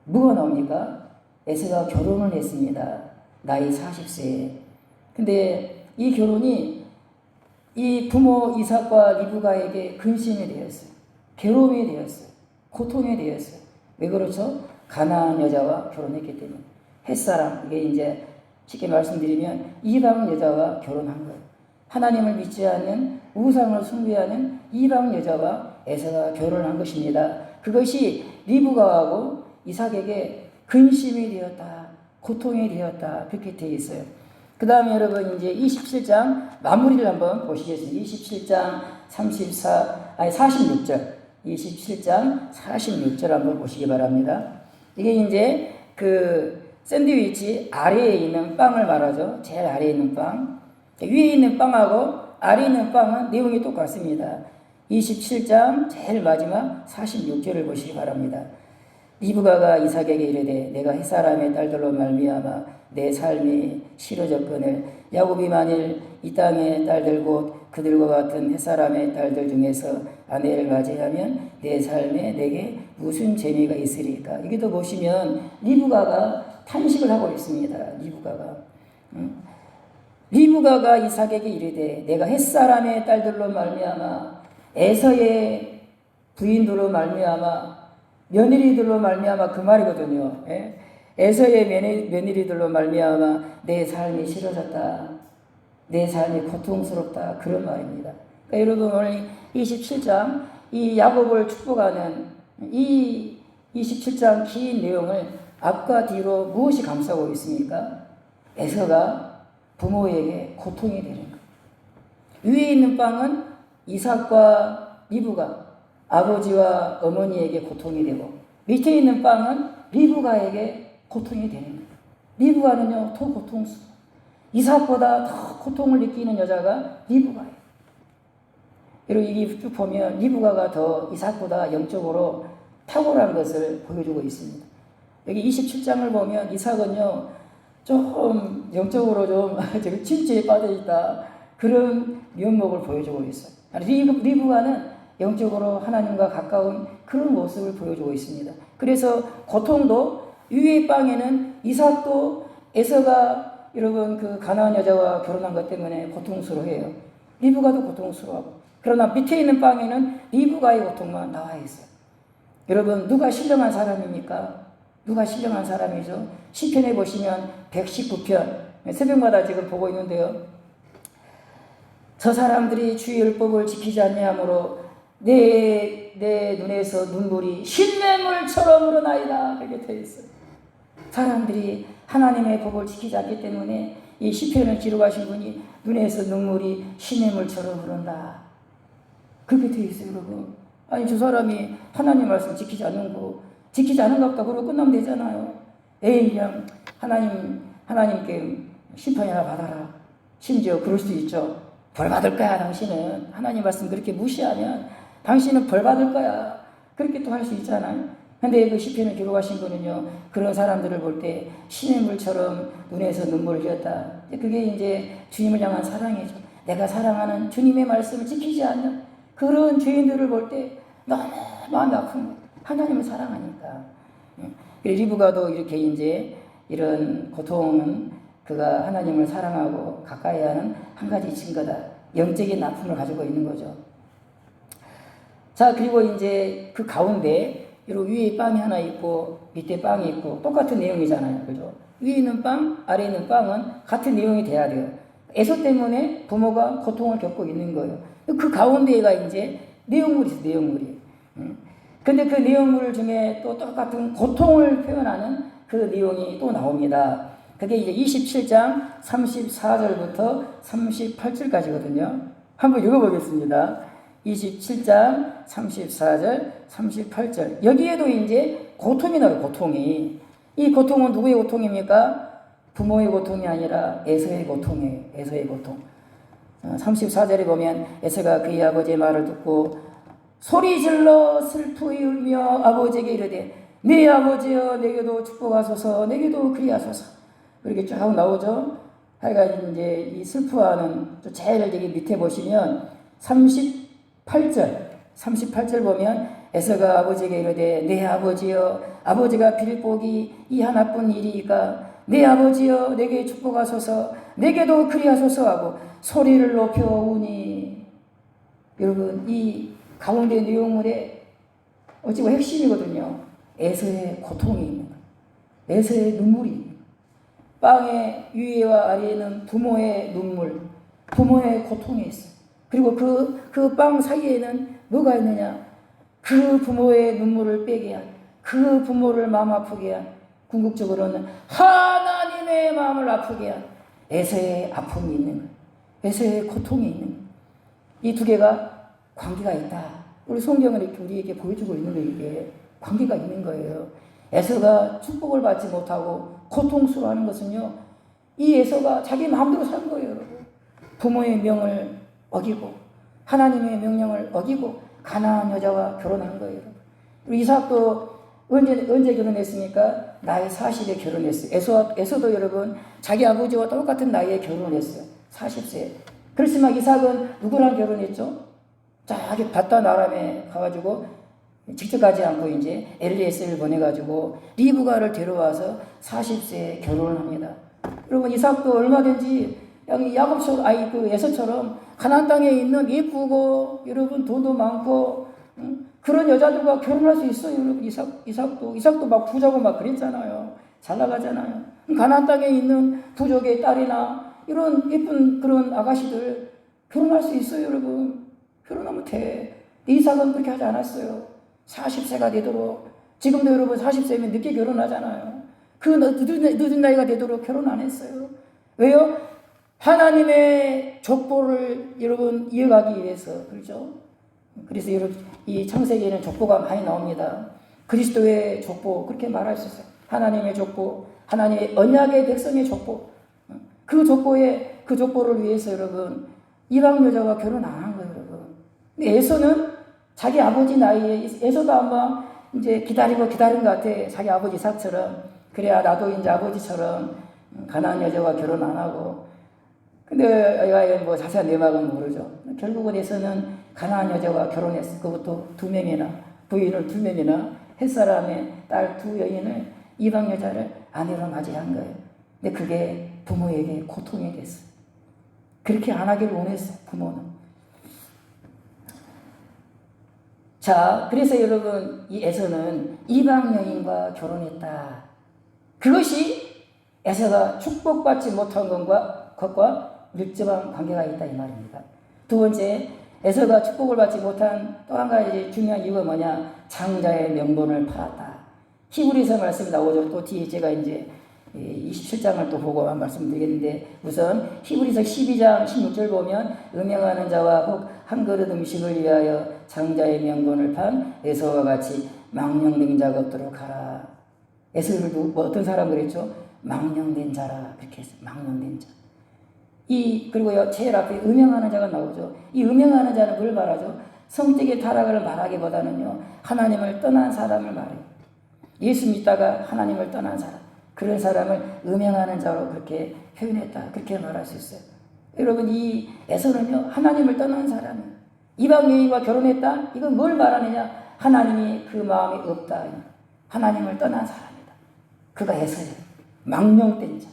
뭐가 나옵니까? 에서가 결혼을 했습니다. 나이 40세에. 근데 이 결혼이 이 부모 이삭과 리브가에게 근심이 되었어요. 괴로움이 되었어요. 고통이 되었어요. 왜 그렇죠? 가나안 여자와 결혼했기 때문에. 햇사람, 이게 이제 쉽게 말씀드리면 이방 여자와 결혼한 거예요. 하나님을 믿지 않는 우상을 숭배하는 이방 여자와 에서가 결혼한 것입니다. 그것이 리브가하고 이삭에게 근심이 되었다. 고통이 되었다. 그렇게 되어 있어요. 그 다음에 여러분 이제 27장 마무리를 한번 보시겠습니다. 27장 46절. 27장 46절 한번 보시기 바랍니다. 이게 이제 그 샌드위치 아래에 있는 빵을 말하죠. 제일 아래에 있는 빵. 위에 있는 빵하고 아래에 있는 빵은 내용이 똑같습니다. 27장 제일 마지막 46절을 보시기 바랍니다. 리브가가 이삭에게 이르되 내가 햇사람의 딸들로 말미암아 내 삶이 싫어졌거늘 야곱이 만일 이 땅의 딸들 곧 그들과 같은 햇사람의 딸들 중에서 아내를 맞이하면 내 삶에 내게 무슨 재미가 있으리까. 여기도 보시면 리브가가 탄식을 하고 있습니다. 리브가가 이삭에게 이르되 내가 햇사람의 딸들로 말미암아 에서의 부인들로 말미암아 며느리들로 말미암아 그 말이거든요. 예? 에서의 며느리들로 말미암아 내 삶이 싫어졌다. 내 삶이 고통스럽다. 그런 말입니다. 그러니까 여러분 오늘 27장 이 야곱을 축복하는 이 27장 긴 내용을 앞과 뒤로 무엇이 감싸고 있습니까? 에서가 부모에게 고통이 되는 것. 위에 있는 빵은 이삭과 리브가 아버지와 어머니에게 고통이 되고 밑에 있는 빵은 리브가에게 고통이 되는 거예요. 리브가는요 더 고통스러워. 이삭보다 더 고통을 느끼는 여자가 리브가예요. 여러분 이게 쭉 보면 리브가가 더 이삭보다 영적으로 탁월한 것을 보여주고 있습니다. 여기 27장을 보면 이삭은요 좀 영적으로 좀 침체에 빠져있다 그런 면목을 보여주고 있어요. 리브가는 영적으로 하나님과 가까운 그런 모습을 보여주고 있습니다. 그래서 고통도 위의 빵에는 이삭도 에서가 여러분 그 가나안 여자와 결혼한 것 때문에 고통스러워해요. 리브가도 고통스러워하고. 그러나 밑에 있는 빵에는 리브가의 고통만 나와 있어요. 여러분 누가 신령한 사람입니까? 누가 신령한 사람이죠? 시편에 보시면 119편 새벽마다 지금 보고 있는데요. 저 사람들이 주의 율법을 지키지 아니하므로 내 눈에서 눈물이 신냇물처럼 흐르나이다. 이렇게 되어 있어요. 사람들이 하나님의 법을 지키지 않기 때문에 이 시편을 기록하신 분이 눈에서 눈물이 신냇물처럼 흐른다. 그렇게 되어 있어요, 여러분. 아니 저 사람이 하나님 말씀 지키지 않는가 보다 그러고 끝나면 되잖아요. 에이 그냥 하나님께 심판이나 받아라. 심지어 그럴 수도 있죠. 벌 받을 거야 당신은. 하나님 말씀 그렇게 무시하면 당신은 벌 받을 거야. 그렇게 또 할 수 있잖아요. 근데 그 시편을 기록하신 분은요 그런 사람들을 볼 때 신의 물처럼 눈에서 눈물을 흘렸다. 그게 이제 주님을 향한 사랑이죠. 내가 사랑하는 주님의 말씀을 지키지 않는 그런 죄인들을 볼 때 너무 마음이 아픈 거예요. 하나님을 사랑하니까. 리브가도 이렇게 이제 이런 고통은 그가 하나님을 사랑하고 가까이 하는 한 가지 증거다. 영적인 아픔을 가지고 있는 거죠. 자, 그리고 이제 그 가운데 위에 빵이 하나 있고 밑에 빵이 있고 똑같은 내용이잖아요. 그죠? 위에 있는 빵, 아래에 있는 빵은 같은 내용이 돼야 돼요. 에서 때문에 부모가 고통을 겪고 있는 거예요. 그 가운데가 이제 내용물이 있어요. 내용물이. 근데 그 내용물 중에 또 똑같은 고통을 표현하는 그 내용이 또 나옵니다. 그게 이제 27장 34절부터 38절까지거든요. 한번 읽어보겠습니다. 27장 34절, 38절. 여기에도 이제 고통이 나와요, 고통이. 이 고통은 누구의 고통입니까? 부모의 고통이 아니라 에서의 고통이에요, 에서의 고통. 34절에 보면 에서가 그의 아버지의 말을 듣고 소리 질러 슬프이 울며 아버지에게 이르되 내 아버지여 내게도 축복하소서 내게도 그리하소서. 그렇게 쭉 나오죠. 하여간 이제 이 슬퍼하는 제일 여기 밑에 보시면 38절 보면 에서가 아버지에게 이르되 내 아버지여 아버지가 빌 복이 이 하나뿐 일이니까 내 아버지여 내게 축복하소서 내게도 그리하소서 하고 소리를 높여 우니. 여러분 이 가운데 내용물에 어찌고 핵심이거든요. 에서의 고통이 있는 거예요. 에서의 눈물이 있는 거예요. 빵의 위에와 아래에는 부모의 눈물, 부모의 고통이 있어요. 그리고 그 빵 사이에는 뭐가 있느냐? 그 부모의 눈물을 빼게 한, 그 부모를 마음 아프게 한, 궁극적으로는 하나님의 마음을 아프게 한 에서의 아픔이 있는 거예요. 에서의 고통이 있는 거예요. 이 두 개가 관계가 있다. 우리 성경은 이렇게 우리에게 보여주고 있는 게 이게 관계가 있는 거예요. 에서가 축복을 받지 못하고 고통스러워하는 것은요, 이 에서가 자기 마음대로 산 거예요, 여러분. 부모의 명을 어기고 하나님의 명령을 어기고 가나안 여자와 결혼한 거예요. 그리고 이삭도 언제 결혼했습니까? 나이 40에 결혼했어요. 에서도 여러분 자기 아버지와 똑같은 나이에 결혼했어요. 40세. 그렇지만 이삭은 누구랑 결혼했죠? 저기 바단 아람에 가가지고 직접 가지 않고 이제 엘리에셀을 보내가지고 리브가를 데려와서 40세에 결혼을 합니다. 여러분 이삭도 얼마든지 야곱처럼 그 에서처럼 가나안 땅에 있는 예쁘고 여러분 돈도 많고 그런 여자들과 결혼할 수 있어요. 여러분 이삭도 막 부자고 막 그랬잖아요. 잘 나가잖아요. 가나안 땅에 있는 부족의 딸이나 이런 예쁜 그런 아가씨들 결혼할 수 있어요. 여러분 결혼하면 돼. 이삭은 그렇게 하지 않았어요. 40세가 되도록 지금도 여러분 40세면 늦게 결혼하잖아요. 그 늦은 나이가 되도록 결혼 안 했어요. 왜요? 하나님의 족보를 여러분 이어가기 위해서 그렇죠? 그래서 여러분 이 창세기에는 족보가 많이 나옵니다. 그리스도의 족보 그렇게 말할 수 있어요. 하나님의 족보, 하나님의 언약의 백성의 족보. 그 족보를 위해서 여러분 이방 여자와 결혼 안 한 거예요, 여러분. 근데 에서는 자기 아버지 나이에 에서도 아마 이제 기다린 것 같아. 자기 아버지 이삭처럼 그래야 나도 이제 아버지처럼 가나안 여자와 결혼 안 하고. 근데 얘가 뭐 자세한 내막은 모르죠. 결국은 에서는 가나안 여자와 결혼했어. 그것도 2명이나 부인을 2명이나 햇사람의 딸 2여인을 이방 여자를 아내로 맞이한 거예요. 근데 그게 부모에게 고통이 됐어요. 그렇게 안 하기를 원했어요. 부모는. 자, 그래서 여러분 이 에서는 이방 여인과 결혼했다. 그것이 에서가 축복받지 못한 것과 밀접한 관계가 있다 이 말입니다. 두 번째, 에서가 축복을 받지 못한 또 한 가지 중요한 이유가 뭐냐? 장자의 명분을 팔았다. 히브리서 말씀이 나오죠. 또 뒤에 제가 이제 27장을 또 보고 말씀드리겠는데 우선 히브리서 12장 16절 보면 음행하는 자와 혹 한 그릇 음식을 위하여 장자의 명분을 판 에서와 같이 망령된 자가 없도록 하라. 에서를 어떤 사람 그랬죠? 망령된 자라 그렇게 했어요. 망령된 자. 그리고 제일 앞에 음행하는 자가 나오죠. 이 음행하는 자는 뭘 말하죠? 성적의 타락을 말하기보다는요 하나님을 떠난 사람을 말해요. 예수 믿다가 하나님을 떠난 사람, 그런 사람을 음행하는 자로 그렇게 표현했다. 그렇게 말할 수 있어요. 여러분 이 에서는요 하나님을 떠난 사람이에요. 이방 여인과 결혼했다. 이건 뭘 말하느냐? 하나님이 그 마음에 없다. 하나님을 떠난 사람이다. 그가 에서예요. 망령된 자.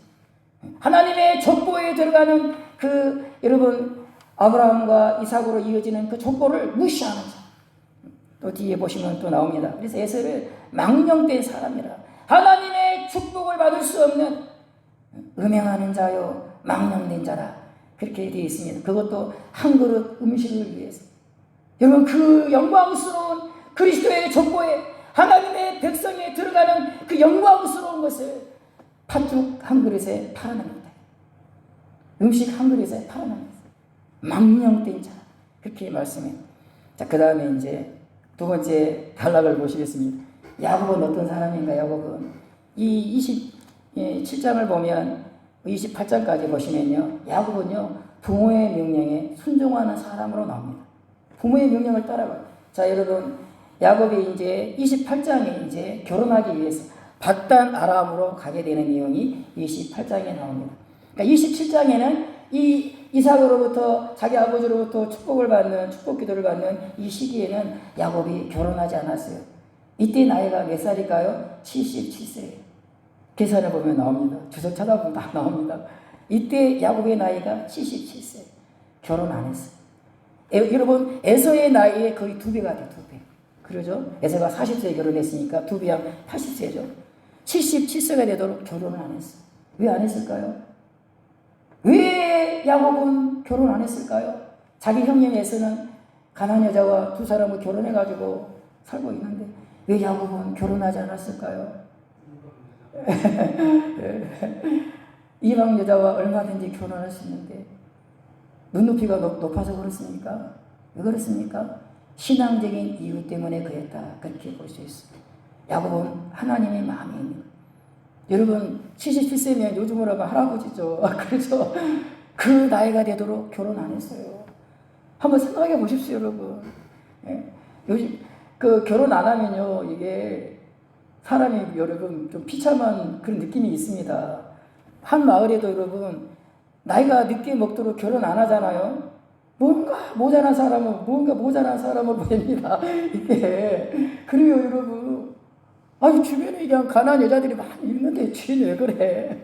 하나님의 족보에 들어가는 여러분 아브라함과 이삭으로 이어지는 그 족보를 무시하는 자. 또 뒤에 보시면 또 나옵니다. 그래서 에서를 망령된 사람이라. 하나님의 축복을 받을 수 없는 음행하는 자요 망령된 자라. 그렇게 되어 있습니다. 그것도 한 그릇 음식을 위해서. 여러분 그 영광스러운 그리스도의 족보에 하나님의 백성에 들어가는 그 영광스러운 것을 팥죽 한 그릇에 팔아납니다. 음식 한 그릇에 팔아납니다. 망령된 자. 그렇게 말씀해요. 자, 그 다음에 이제 두 번째 단락을 보시겠습니다. 야곱은 어떤 사람인가? 야곱은 이 27장을 보면 28장까지 보시면요. 야곱은요. 부모의 명령에 순종하는 사람으로 나옵니다. 부모의 명령을 따라가요. 자, 여러분 야곱이 이제 28장에 이제 결혼하기 위해서 바단 아람으로 가게 되는 내용이 28장에 나옵니다. 그러니까 27장에는 이 이삭으로부터 자기 아버지로부터 축복 기도를 받는 이 시기에는 야곱이 결혼하지 않았어요. 이때 나이가 몇 살일까요? 77세예요. 계산해 보면 나옵니다. 주석 찾아보면 다 나옵니다. 이때 야곱의 나이가 77세. 결혼 안 했어요. 여러분 에서의 나이에 거의 2배가 돼요. 2배. 그러죠? 에서가 40세에 결혼했으니까 2배하면 80세죠. 77세가 되도록 결혼을 안 했어요. 왜 안 했을까요? 왜 야곱은 결혼 안 했을까요? 자기 형님 에서는 가나안 여자와 두 사람을 결혼해가지고 살고 있는데 왜 야곱은 결혼하지 않았을까요? 이방 여자와 얼마든지 결혼할 수 있는데 눈높이가 높아서 그렇습니까? 왜 그렇습니까? 신앙적인 이유 때문에 그랬다. 그렇게 볼 수 있습니다. 야곱은 하나님의 마음이 있는 거예요. 여러분 77세면 요즘으로 하면 할아버지죠. 그래서 그 나이가 되도록 결혼 안 했어요. 한번 생각해 보십시오, 여러분. 요즘 결혼 안 하면요 이게 사람이 여러분 좀 비참한 그런 느낌이 있습니다. 한 마을에도 여러분 나이가 늦게 먹도록 결혼 안 하잖아요. 뭔가 모자란 사람을 보냅니다. 이게 그래요 여러분. 아니 주변에 그냥 가난한 여자들이 많이 있는데 쟤는 왜 그래?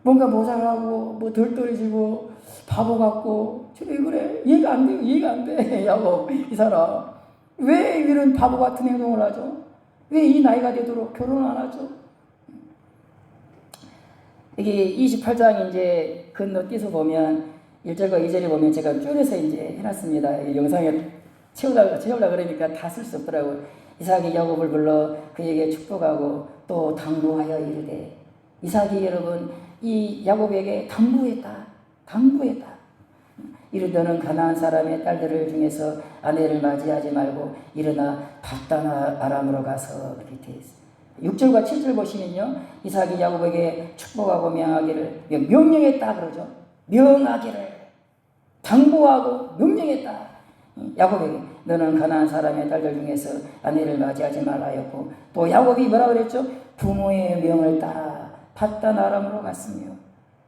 뭔가 모자라고 뭐 덜 떨어지고 바보 같고 쟤 왜 그래? 이해가 안 돼요. 이해가 안 돼. 야고 이 사람 왜 이런 바보 같은 행동을 하죠? 왜 이 나이가 되도록 결혼을 안 하죠? 이게 28장 이제 건너뛰어서 보면 1절과 2절에 보면 제가 줄여서 이제 해놨습니다. 영상에 채우려 그러니까 다 쓸 수 없더라고요. 이삭이 야곱을 불러 그에게 축복하고 또 당부하여 이르되 이삭이 여러분 이 야곱에게 당부했다. 이르 너는 가나안 사람의 딸들을 중에서 아내를 맞이하지 말고 일어나 밧단 아람으로 가서 그렇게 되어 있어요. 6절과 7절 보시면요. 이삭이 야곱에게 축복하고 명령했다 그러죠. 명하기를 당부하고 명령했다. 야곱에게 너는 가나안 사람의 딸들 중에서 아내를 맞이하지 말라 하였고 또 야곱이 뭐라 그랬죠? 부모의 명을 따라 밧단 아람으로 갔으며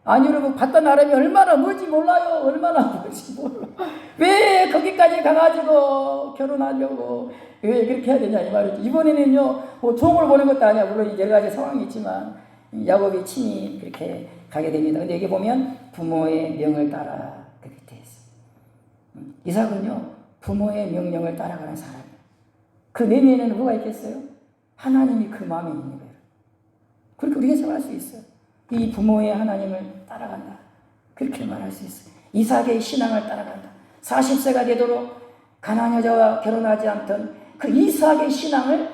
아니 여러분 밧단 아람이 얼마나 멀지 몰라요. 왜 거기까지 가가지고 결혼하려고 왜 그렇게 해야 되냐 이 말이죠. 이번에는요 뭐 종을 보는 것도 아니야. 물론 여러 가지 상황이 있지만 야곱이 친히 그렇게 가게 됩니다. 근데 여기 보면 부모의 명을 따라 그렇게 돼 있어요. 이삭은요 부모의 명령을 따라가는 사람이에요. 그 내면에는 뭐가 있겠어요? 하나님이 그 마음에 있는 거예요. 그렇게 우리가 생각할 수 있어요. 이 부모의 하나님을 따라간다. 그렇게 말할 수 있어요. 이삭의 신앙을 따라간다. 40세가 되도록 가나안 여자와 결혼하지 않던 그 이삭의 신앙을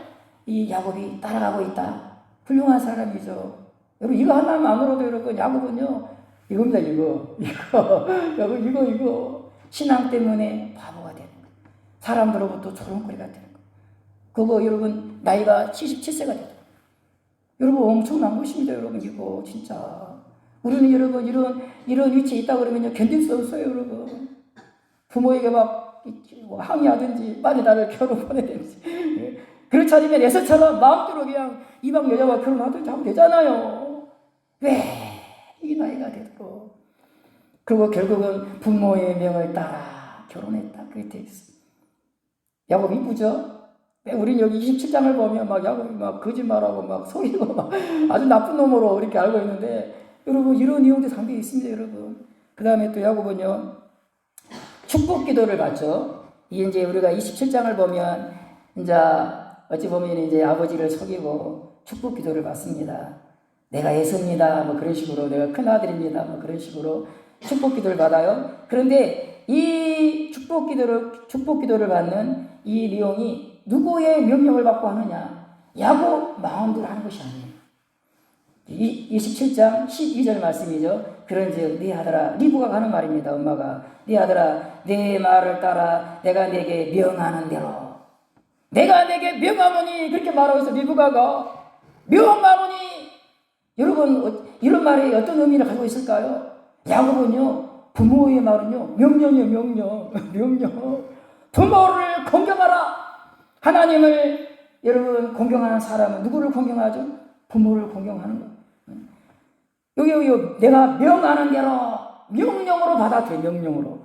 이 야곱이 따라가고 있다. 훌륭한 사람이죠. 여러분 이거 하나만으로도 여러분 야곱은요 이겁니다. 이거 신앙 때문에 바보가 되는 거예요. 사람들로부터 조롱거리가 되는 거예요. 그거 여러분 나이가 77세가 되도록 여러분 엄청난 것입니다. 여러분 이거 진짜 우리는 여러분 이런 위치에 있다 그러면요 견딜 수 없어요. 여러분 부모에게 막 항의하든지 빨리 나를 결혼 보내든지 그렇지 않으면 에서처럼 마음대로 그냥 이방 여자와 결혼하든지 하면 되잖아요. 왜 이 나이가 되도록 그리고 결국은 부모의 명을 따라 결혼했다. 그렇게 돼 있어요. 야곱 이쁘죠? 우린 여기 27장을 보면 막 야곱이 막 거짓말하고 막 속이고 막 아주 나쁜 놈으로 이렇게 알고 있는데 여러분 이런 내용도 상당히 있습니다. 여러분 그 다음에 또 야곱은요 축복 기도를 받죠. 이제 우리가 27장을 보면 이제 어찌 보면 이제 아버지를 속이고 축복 기도를 받습니다. 내가 애섭니다. 뭐 그런 식으로 내가 큰 아들입니다. 뭐 그런 식으로 축복 기도를 받아요. 그런데 이 축복 기도를 받는 이 내용이 누구의 명령을 받고 하느냐? 야곱 마음대로 하는 것이 아니에요. 27장 12절 말씀이죠. 그런즉 네 아들아, 리브가 가는 말입니다. 엄마가 네 아들아, 내 말을 따라 내가 내게 명하는 대로 내가 내게 명하노니 그렇게 말하고 있어. 리브가가 명하노니 여러분 이런 말이 어떤 의미를 가지고 있을까요? 야곱은요 부모의 말은요 명령이에요. 명령 부모를 공경하라. 하나님을 여러분 공경하는 사람은 누구를 공경하죠? 부모를 공경하는 거예요. 여기 내가 명하는 대로 명령으로 받아들여. 명령으로.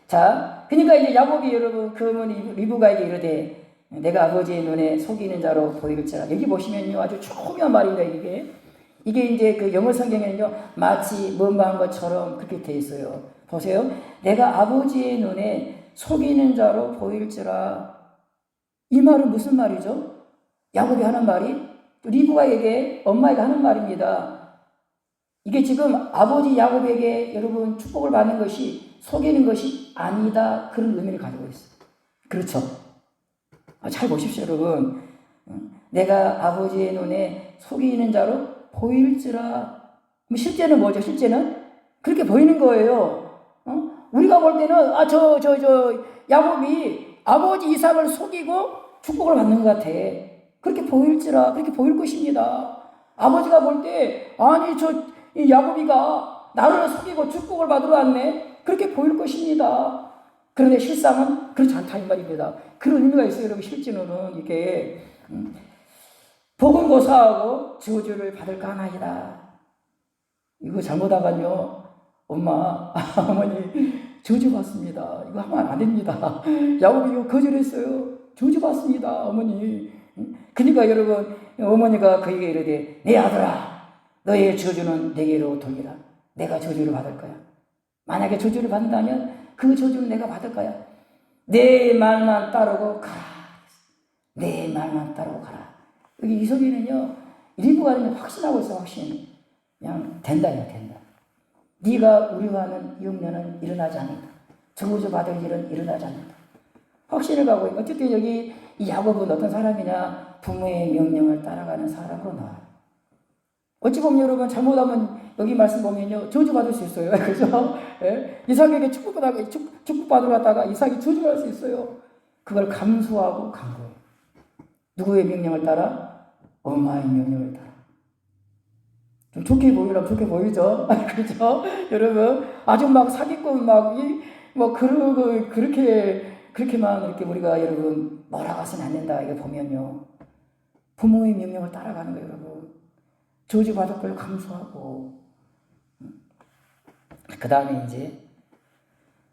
자, 그러니까 이제 야곱이 여러분 그러면 리브가에게 이르되 내가 아버지의 눈에 속이는 자로 보일지라. 여기 보시면요 아주 중요한 말입니다. 이게 이제 그 영어 성경에는요 마치 뭔가 한 것처럼 그렇게 돼 있어요. 보세요. 내가 아버지의 눈에 속이는 자로 보일지라. 이 말은 무슨 말이죠? 야곱이 하는 말이 리브가에게 엄마에게 하는 말입니다. 이게 지금 아버지 야곱에게 여러분 축복을 받는 것이 속이는 것이 아니다. 그런 의미를 가지고 있어요. 그렇죠? 잘 보십시오, 여러분. 내가 아버지의 눈에 속이는 자로 보일지라. 실제는 뭐죠? 실제는 그렇게 보이는 거예요. 우리가 볼 때는 야곱이 아버지 이삭을 속이고 축복을 받는 것 같아. 그렇게 보일지라. 그렇게 보일 것입니다. 아버지가 볼 때 아니 이 야곱이가 나를 속이고 축복을 받으러 왔네. 그렇게 보일 것입니다. 그런데 실상은 그렇지 않다 이 말입니다. 그런 의미가 있어요. 여러분 실제로는 이게 복은 고사하고 저주를 받을까 하나이다. 이거 잘못하면요, 엄마, 어머니 저주받습니다. 이거 하면 안 됩니다. 야곱이 이거 거절했어요. 저주받습니다, 어머니. 그러니까 여러분, 어머니가 그에게 이르되, 내 아들아, 너의 저주는 내게로 돌리라. 내가 저주를 받을 거야. 만약에 저주를 받는다면 그 저주는 내가 받을 거야. 내 말만 따르고 가라. 내 말만 따르고 가라. 여기 이소리는요, 일부가 확신하고 있어, 확신. 그냥 된다요, 된다. 네가 우려하는 염려는 일어나지 않는다. 저주 받을 일은 일어나지 않는다. 확신을 가고 있고, 어쨌든 여기 이 야곱은 어떤 사람이냐? 부모의 명령을 따라가는 사람으로 나와요. 어찌 보면 여러분 잘못하면 여기 말씀 보면요, 저주받을 수 있어요. 그죠? 예? 이삭에게 축복받으러 갔다가 이삭이 저주받을 수 있어요. 그걸 감수하고 간 거예요. 누구의 명령을 따라? 엄마의 명령을 따라. 좀 좋게 보이라면 좋게 보이죠? 그렇죠? 여러분, 아주 막 사기꾼 그렇게만 이렇게 우리가 여러분 몰아가서는 안 된다. 이거 보면요. 부모의 명령을 따라가는 거예요, 여러분. 저주받을 걸 감수하고. 그 다음에 이제,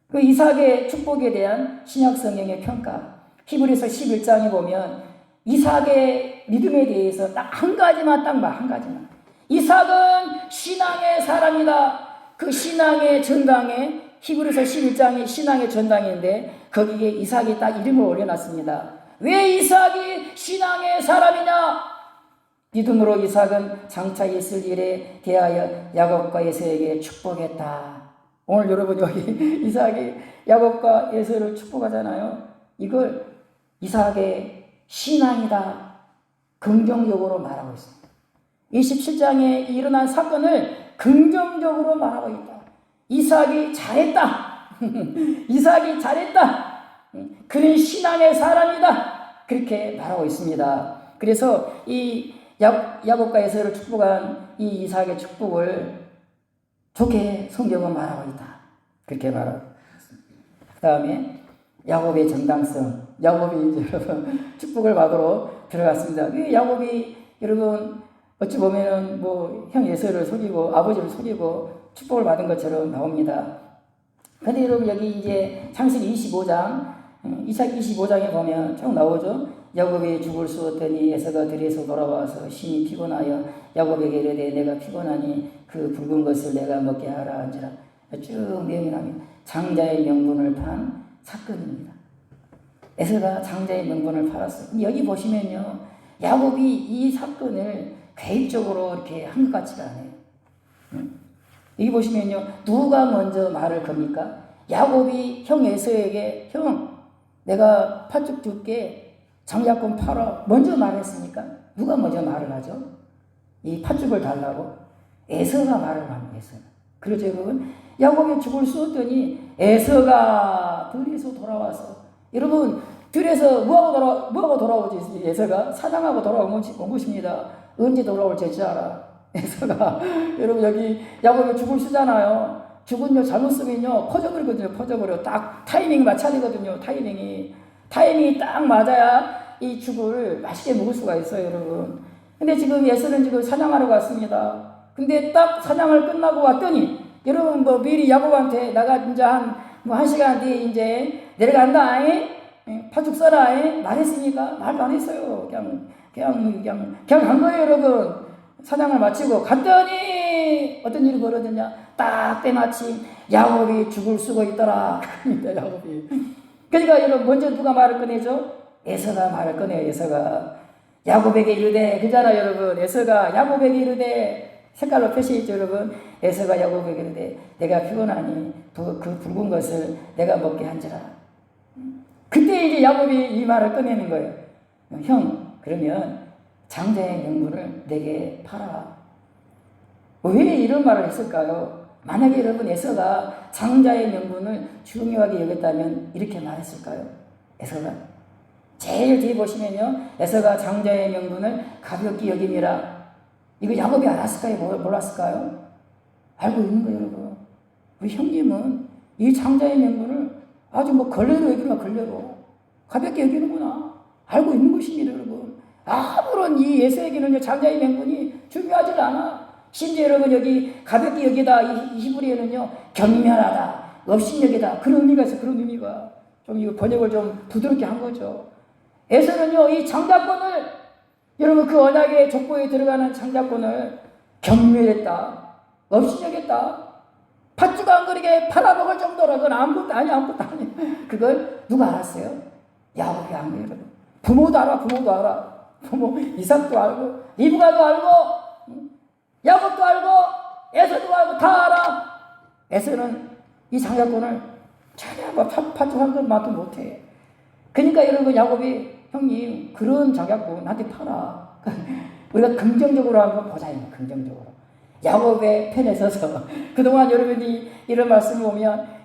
그 이삭의 축복에 대한 신약 성경의 평가. 히브리서 11장에 보면 이삭의 믿음에 대해서 딱 한 가지만 한 가지만. 이삭은 신앙의 사람이다. 그 신앙의 전당에 히브리서 11장이 신앙의 전당인데 거기에 이삭이 딱 이름을 올려놨습니다. 왜 이삭이 신앙의 사람이냐? 믿음으로 이삭은 장차 있을 일에 대하여 야곱과 에서에게 축복했다. 오늘 여러분 여기 이삭이 야곱과 에서를 축복하잖아요. 이걸 이삭의 신앙이다. 긍정적으로 말하고 있습니다. 27장에 일어난 사건을 긍정적으로 말하고 있다. 이삭이 잘했다. 이삭이 잘했다. 그는 신앙의 사람이다. 그렇게 말하고 있습니다. 그래서 이 야곱과 에서를 축복한 이 이삭의 축복을 좋게 성경은 말하고 있다. 그렇게 말하고 있습니다. 그 다음에 야곱의 정당성. 야곱이 이제 여러분 축복을 받으러 들어갔습니다. 야곱이 여러분 어찌 보면은 형 에서를 속이고 아버지를 속이고 축복을 받은 것처럼 나옵니다. 근데 여러분 여기 이제 창세기 25장, 이삭 25장에 보면 쭉 나오죠. 야곱이 죽을 수 없더니 에서가 들에서 돌아와서 심히 피곤하여 야곱에게 이르되 내가 피곤하니 그 붉은 것을 내가 먹게 하라 한지라. 쭉 내용이 나옵니다. 장자의 명분을 판 사건입니다. 에서가 장자의 명분을 팔았어요. 여기 보시면요, 야곱이 이 사건을 계획적으로 이렇게 한 것 같지가 않아요. 여기 보시면요, 누가 먼저 말을 겁니까? 야곱이 형 에서에게 형, 내가 팥죽 줄게. 장자권 팔아. 먼저 말했으니까 누가 먼저 말을 하죠? 이 팥죽을 달라고 에서가 말을 합니다. 에서가. 그렇죠, 여러분? 야곱이 죽을 수 없더니 에서가 들에서 돌아와서, 여러분 들에서 뭐하고 돌아오지? 에서가 사냥하고 돌아온 것입니다. 언제 돌아올지 알아. 에서가 여러분 여기 야곱이 죽을 쓰잖아요. 죽은요 잘못 쓰면요 퍼져버리거든요. 퍼져버려. 딱 타이밍이 맞춰야 되거든요. 타이밍이 딱 맞아야 이 죽을 맛있게 먹을 수가 있어요, 여러분. 근데 지금 에서는 지금 사냥하러 갔습니다. 근데 딱 사냥을 끝나고 왔더니 여러분 미리 야곱한테 나가 이제 한 시간 뒤에 이제 내려간다. 팥죽 써라. 말했으니까 말도 안 했어요. 그냥 간 거예요, 여러분. 사냥을 마치고 갔더니 어떤 일이 벌어졌냐? 딱 때마침 야곱이 죽을 쓰고 있더라. 그럽니다, 야곱이. 그러니까 여러분 먼저 누가 말을 꺼내죠? 에서가 말을 꺼내요. 에서가 야곱에게 이르되, 그잖아 여러분. 에서가 야곱에게 이르되, 색깔로 표시했죠, 여러분. 에서가 야곱에게 이르되 내가 피곤하니 그 붉은 것을 내가 먹게 한지라. 그때 이제 야곱이 이 말을 꺼내는 거예요. 형, 그러면 장자의 명분을 내게 팔아. 왜 이런 말을 했을까요? 만약에 여러분 에서가 장자의 명분을 중요하게 여겼다면 이렇게 말했을까요? 에서가 제일 뒤에 보시면요, 에서가 장자의 명분을 가볍게 여김이라. 이거 야곱이 알았을까요? 몰랐을까요? 알고 있는 거예요, 여러분. 우리 형님은 이 장자의 명분을 아주 걸레로 여기나 걸레로 가볍게 여기는구나. 알고 있는 것입니다, 여러분. 아무런 이 에서에게는요, 장자의 명분이 중요하지 않아. 심지어 여러분 여기 가볍게 여기다 이 히브리어는요, 경멸하다, 업신여기다, 그런 의미가 있어. 그런 의미가 좀 이 번역을 좀 부드럽게 한 거죠. 에서는요, 이 장자권을 여러분 그 언약의 족보에 들어가는 장자권을 경멸했다, 업신여겼다. 팥주가 안 그리게 팔아먹을 정도로 그건 아무것도 아무것도 아니야. 그걸 누가 알았어요? 야곱이 안 거예요, 여러분. 부모도 알아, 부모도 알아. 부모 이삭도 알고, 리브가도 알고, 야곱도 알고, 에서도 알고 다 알아. 에서는 이 장자권을 전혀 뭐 팥주한 것만도 못해. 그러니까 여러분 야곱이 형님 그런 장자권 나한테 팔아. 우리가 긍정적으로 한번 보자. 긍정적으로. 야곱의 편에 서서 그동안 여러분이 이런 말씀을 보면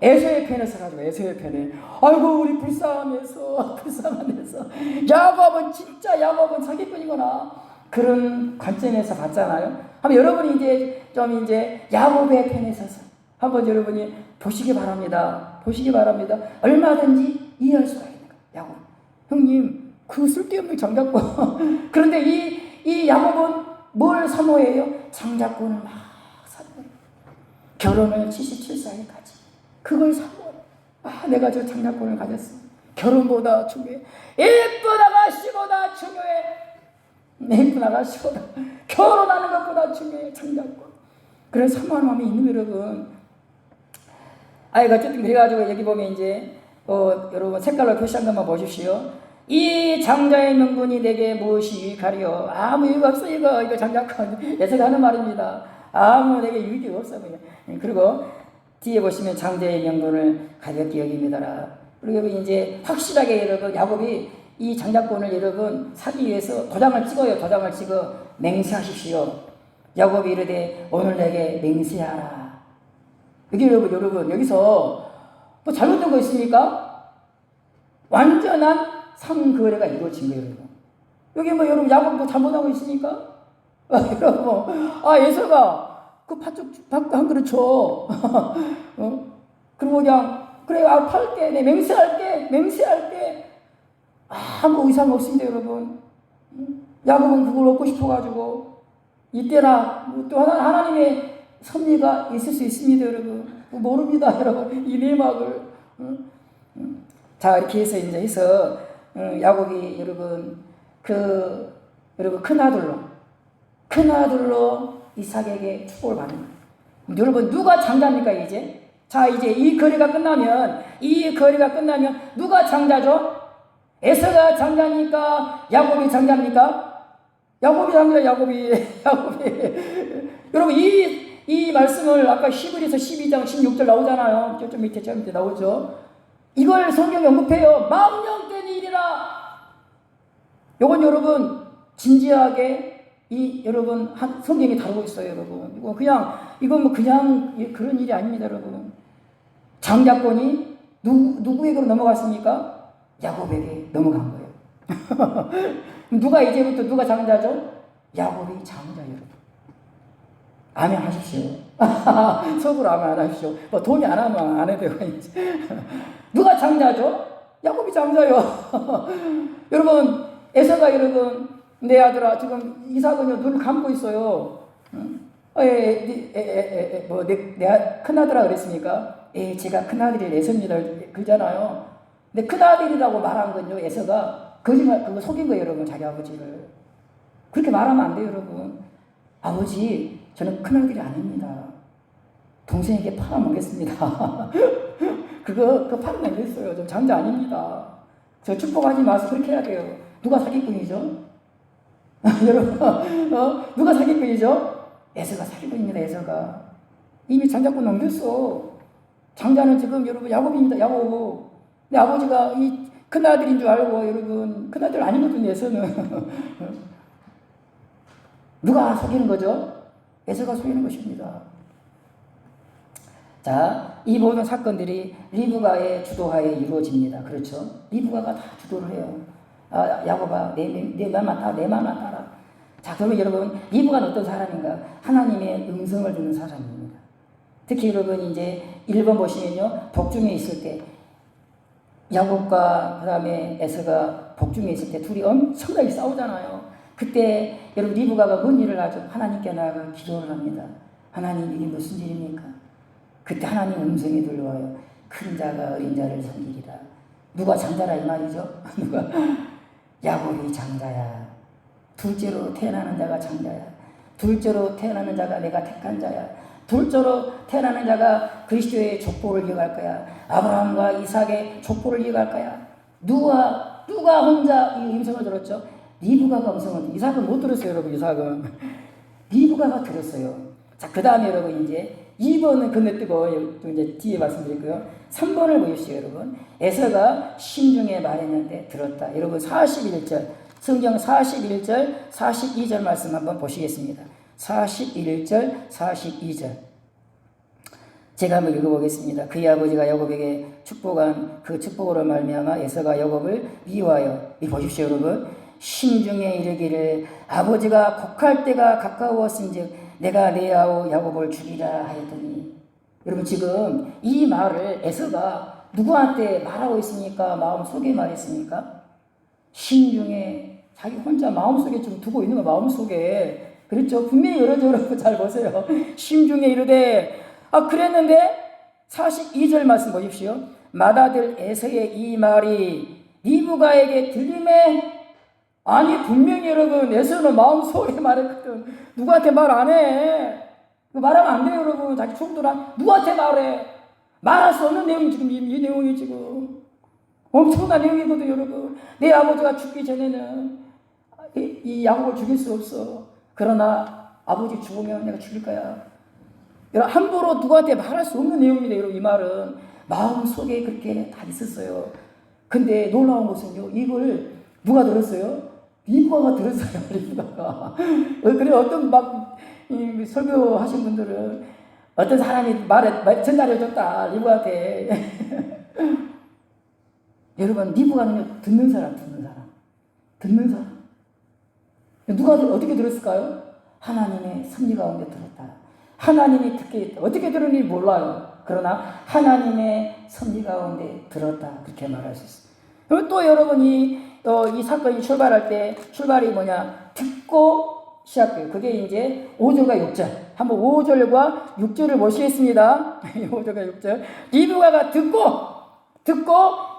에서의 편에 서가지고 에서의 편에 아이고 우리 불쌍해서 야곱은 진짜 야곱은 사기꾼이구나 그런 관점에서 봤잖아요. 한번 여러분이 이제 야곱의 편에 서서 한번 여러분이 보시기 바랍니다. 얼마든지 이해할 수가 있는 거예요. 야곱 형님 그 쓸데없는 장자권 그런데 이 야곱은 뭘 사모해요? 장자권을 막 사모해요. 결혼을 77살에 가지. 그걸 사모해. 내가 저 장자권을 가졌어. 결혼보다 중요해. 예쁜 아가씨보다 중요해. 예쁜 아가씨보다 결혼하는 것보다 중요해. 장자권. 그런 사모하는 마음이 있는 여러분. 어쨌든 그래가지고 여기 보면 이제 여러분 색깔로 표시한 것만 보십시오. 이 장자의 명분이 내게 무엇이 유익하리요? 아무 이유가 없어. 이거 장자권 에서가 하는 말입니다. 아무 내게 유익이 없어. 그냥. 그리고 뒤에 보시면 장자의 명분을 가볍게 여깁니다라. 그리고 이제 확실하게 여러분 야곱이 이 장자권을 여러분 사기 위해서 도장을 찍어 맹세하십시오. 야곱이 이르되 오늘 내게 맹세하라. 여기 여러분 여기서 뭐 잘못된 거 있습니까? 완전한 상거래가 이루어진 거예요, 여러분. 여기 뭐 여러분 야곱 뭐 잘못하고 있습니까? 여러분, 에서가 그 팥죽 받고 한 그릇 줘. 그리고 그냥 그래 팔게, 내 맹세할게. 아무 의상 없습니다, 여러분. 야곱은 그걸 얻고 싶어가지고 이때나 또 하나님의 섭리가 있을 수 있습니다, 여러분. 모릅니다, 여러분. 이 내막을. 자 이렇게 해서 이제 야곱이 여러분 여러분 큰아들로 이삭에게 축복을 받는 거예요. 여러분 누가 장자입니까 이제? 자 이제 이 거래가 끝나면 누가 장자죠? 에서가 장자입니까? 야곱이 장자입니까? 야곱이 장자. 야곱이 여러분 이 말씀을 아까 히브리서 12장 16절 나오잖아요. 저 밑에 나오죠. 이걸 성경에 언급해요. 망령된 일이라. 요건 여러분 진지하게 여러분 성경이 다루고 있어요, 여러분. 이건 뭐 그냥 그런 일이 아닙니다, 여러분. 장자권이 누구에게로 넘어갔습니까? 야곱에게 넘어간 거예요. 누가 장자죠? 야곱이 장자, 여러분. 아멘 하십시오. 속으로 아멘 안 하십시오. 뭐 동의 안 하면 안 해도 돼요. 누가 장자죠? 야곱이 장자요. 여러분, 에서가 여러분, 내 아들아, 지금 이삭은요, 눈을 감고 있어요. 내 큰아들아 그랬습니까? 제가 큰아들이 에서입니다. 그러잖아요. 근데 큰아들이라고 말한 건요, 에서가 거짓말, 그거 속인 거예요, 여러분, 자기 아버지를. 그렇게 말하면 안 돼요, 여러분. 아버지, 저는 큰아들이 아닙니다. 동생에게 팔아먹겠습니다. 그거 팔아먹겠어요. 저 장자 아닙니다. 저 축복하지 마세요. 그렇게 해야 돼요. 누가 사기꾼이죠? 여러분, 누가 사기꾼이죠? 에서가 사기꾼입니다, 에서가. 이미 장자꾼 넘겼어. 장자는 지금 여러분 야곱입니다, 야곱. 근데 아버지가 이 큰아들인 줄 알고, 여러분, 큰아들 아니거든요, 에서는. 누가 속이는 거죠? 에서가 속이는 것입니다. 자, 이 모든 사건들이 리브가의 주도하에 이루어집니다. 그렇죠? 리브가가 다 주도를 해요. 야곱아, 내 말만 따라. 자, 그러면 여러분, 리브가는 어떤 사람인가? 하나님의 음성을 듣는 사람입니다. 특히 여러분, 이제 1번 보시면요, 복중에 있을 때, 야곱과 그다음에 에서가 복중에 있을 때 둘이 엄청나게 싸우잖아요. 그때 여러분 리브가가 뭔 일을 하죠? 하나님께 나아가 기도를 합니다. 하나님 이게 무슨 일입니까? 그때 하나님 음성이 들려와요. 큰 자가 어린 자를 섬기리라. 누가 장자라 이 말이죠? 누가? 야곱이 장자야. 둘째로 태어나는 자가 장자야. 둘째로 태어나는 자가 내가 택한 자야. 둘째로 태어나는 자가 그리스도의 족보를 이어갈 거야. 아브라함과 이삭의 족보를 이어갈 거야. 누가 혼자 이 음성을 들었죠? 리브가가 음성을 들었어요. 이삭은 못 들었어요, 여러분. 이삭은 리브가가 들었어요. 자, 그 다음에 여러분 이제 2번은 건너뛰고 이제 뒤에 말씀드릴게요. 3번을 보십시오, 여러분. 에서가 심중에 말했는데 들었다. 여러분 41절 성경 41절 42절 말씀 한번 보시겠습니다. 41절 42절 제가 한번 읽어보겠습니다. 그의 아버지가 야곱에게 축복한 그 축복으로 말미암아 에서가 야곱을 미워하여 이 보십시오, 여러분. 심중에 이르기를 아버지가 곡할 때가 가까웠은즉 내가 내 아우 야곱을 죽이라 하였더니 여러분 지금 이 말을 에서가 누구한테 말하고 있습니까? 마음속에 말했습니까? 심중에 자기 혼자 마음속에 좀 두고 있는 거 마음속에 그렇죠? 분명히 여러분 잘 보세요. 심중에 이르되 그랬는데 42절 말씀 보십시오. 맏아들 에서의 이 말이 리브가에게 들림에 아니 분명히 여러분 에서는 마음속에 말했거든. 누구한테 말 안 해. 말하면 안 돼요, 여러분. 자기 총도랑 누구한테 말해. 말할 수 없는 내용이 지금 이 내용이 지금 엄청난 내용이거든, 여러분. 내 아버지가 죽기 전에는 이 야곱을 죽일 수 없어. 그러나 아버지 죽으면 내가 죽일 거야. 여러분, 함부로 누구한테 말할 수 없는 내용입니다, 여러분. 이 말은 마음속에 그렇게 다 있었어요. 근데 놀라운 것은요, 이걸 누가 들었어요? 리브가가 들었어요, 리브가가. 그래, 어떤 설교하신 분들은 어떤 사람이 전달해줬다, 리브가한테. 여러분, 리브가는요, 듣는 사람. 누가 어떻게 들었을까요? 하나님의 섭리 가운데 들었다. 하나님이 듣게 했다. 어떻게 들었는지 몰라요. 그러나 하나님의 섭리 가운데 들었다. 그렇게 말할 수 있어요. 그리고 또 여러분이 이 사건이 출발할 때 출발이 뭐냐? 듣고 시작돼요. 그게 이제 5절과 6절. 한번 5절과 6절을 보시겠습니다. 5절과 6절. 리브가가 듣고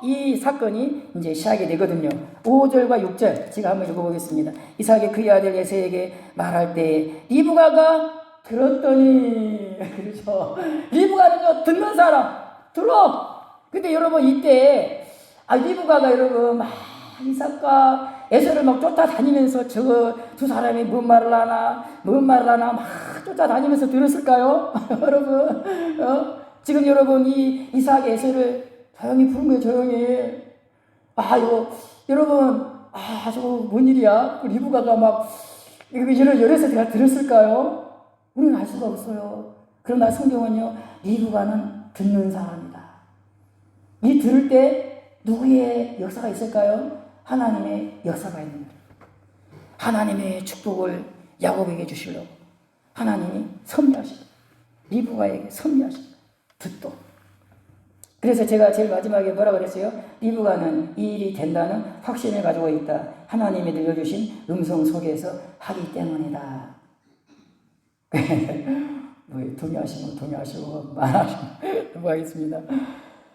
이 사건이 이제 시작이 되거든요. 5절과 6절 제가 한번 읽어보겠습니다. 이삭이 그의 아들 에서에게 말할 때 리브가가 들었더니 그렇죠. 리브가는요 듣는 사람 들어. 근데 여러분 이때 리브가가 여러분 막 이삭과 에서를 막 쫓아다니면서 저거 두 사람이 뭔 말을 하나 막 쫓아다니면서 들었을까요? 여러분 지금 여러분 이 이삭 에서를 조용히 부른 거예요. 조용히. 여러분 저거 뭔 일이야? 리브가가 막 이래서 내가 들었을까요? 우리는 알 수가 없어요. 그러나 성경은요, 리브가는 듣는 사람이다. 이 들을 때 누구의 역사가 있을까요? 하나님의 역사가 있는 거예요. 하나님의 축복을 야곱에게 주시려고 하나님이 섭리하시고 리브가에게 섭리하시고 듣도. 그래서 제가 제일 마지막에 뭐라 그랬어요? 리브가는 이 일이 된다는 확신을 가지고 있다. 하나님이 들려주신 음성 속에서 하기 때문이다. 동의하시면 동의하시고 말하시면 넘어가겠습니다.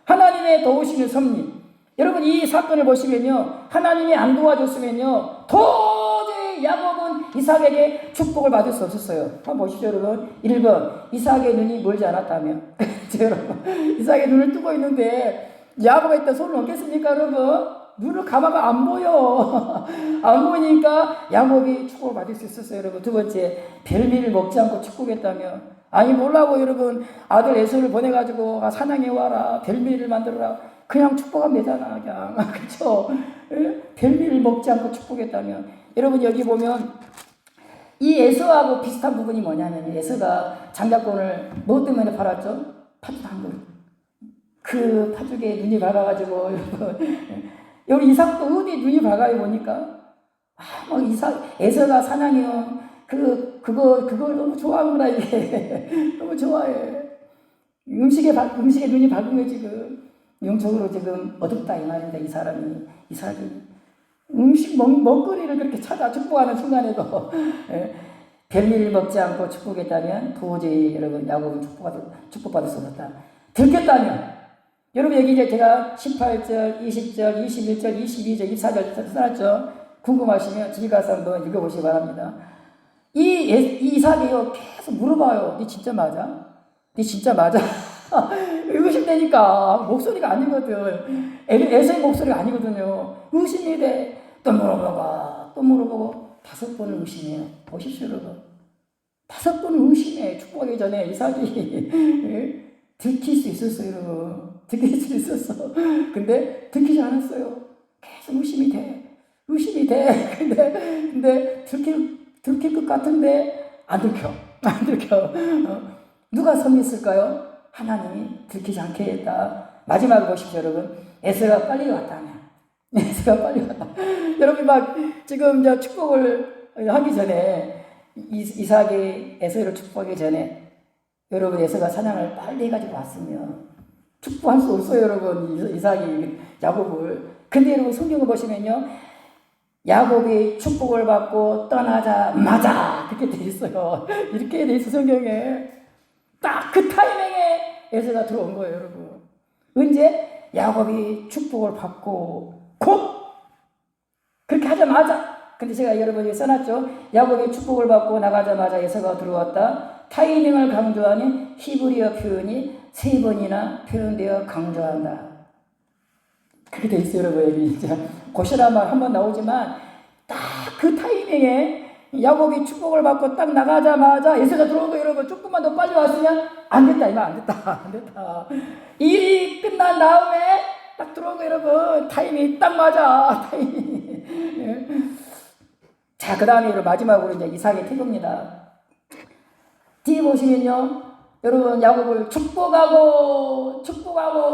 하나님의 도우시는 섭리. 여러분 이 사건을 보시면요, 하나님이 안 도와줬으면요 도저히 야곱은 이삭에게 축복을 받을 수 없었어요. 한번 보시죠, 여러분. 1번 이삭의 눈이 멀지 않았다면 여러분 이삭의 눈을 뜨고 있는데 야곱이 일단 손을 얹겠습니까, 여러분? 눈을 감아가 안 보여. 안 보이니까 야곱이 축복을 받을 수 있었어요, 여러분. 두 번째, 별미를 먹지 않고 축복했다며. 아니 몰라고 여러분 아들 에서를 보내가지고 사냥해 와라, 별미를 만들어라. 그냥 축복하면 되잖아, 그냥. 그렇죠? 별미를 먹지 않고 축복했다면. 여러분 여기 보면 이 에서하고 비슷한 부분이 뭐냐면 에서가 장자권을 뭐 때문에 팔았죠? 파죽 한 그릇. 그 파죽에 눈이 밝아가지고 여기 이삭도 어디 눈이 밝아요 보니까 에서가 사냥해온 그걸 너무 좋아하는구나 이게. 너무 좋아해. 음식에 눈이 밝은 거예요 지금. 영적으로 지금 어둡다 이 말입니다. 이 사람이, 이삭이 음식 먹거리를 그렇게 찾아 축복하는 순간에도 별일을 먹지 않고 축복했다면 도저히 여러분 야곱은 축복받을 수 없었다. 들켰다면 여러분 여기 이제 제가 18절, 20절, 21절, 22절, 24절 써놨죠. 궁금하시면 집에 가서 한번 읽어보시기 바랍니다. 이 이삭이요 계속 물어봐요. 니 진짜 맞아? 니 진짜 맞아? 의심되니까 목소리가 아니거든. 에서의 목소리가 아니거든요. 의심이 돼. 또 물어보고 5번을 의심해요. 보십시오 여러분. 5번을 의심해. 축복하기 전에 이삭이 들킬 수 있었어요 여러분. 들킬 수 있었어. 근데 들키지 않았어요. 계속 의심이 돼. 근데 들킬 것 같은데 안 들켜. 누가 섬이 있을까요? 하나님이 들키지 않게 했다. 마지막으로 보십시오 여러분. 에서가 빨리 왔다면 여러분 막 지금 저 축복을 하기 전에 이삭이 에서를 축복하기 전에 여러분 에서가 사냥을 빨리 가지고 왔으면 축복할 수 없어요 여러분. 이삭이 야곱을. 근데 여러분 성경을 보시면요 야곱이 축복을 받고 떠나자마자 그렇게 돼 있어요. 이렇게 돼 있어 성경에. 딱 그 타이밍에 에서가 들어온 거예요 여러분. 언제? 야곱이 축복을 받고 곧 그렇게 하자마자. 근데 제가 여러분이 써놨죠. 야곱이 축복을 받고 나가자마자 에서가 들어왔다. 타이밍을 강조하는 히브리어 표현이 3번이나 표현되어 강조한다. 그렇게 돼 있어요 여러분. 여기 진짜 고시라 말 한번 나오지만 딱 그 타이밍에 야곱이 축복을 받고 딱 나가자마자 에서가 들어온 거예요 여러분. 조금만 더 빨리 왔으면 안 됐다 이 말. 안 됐다. 일이 끝난 다음에 딱 들어온 거예요 여러분. 타이밍이 딱 맞아. 타이밍. 자, 그 다음에 마지막으로 이제 이삭의 태도입니다. 뒤에 보시면요 여러분 야곱을 축복하고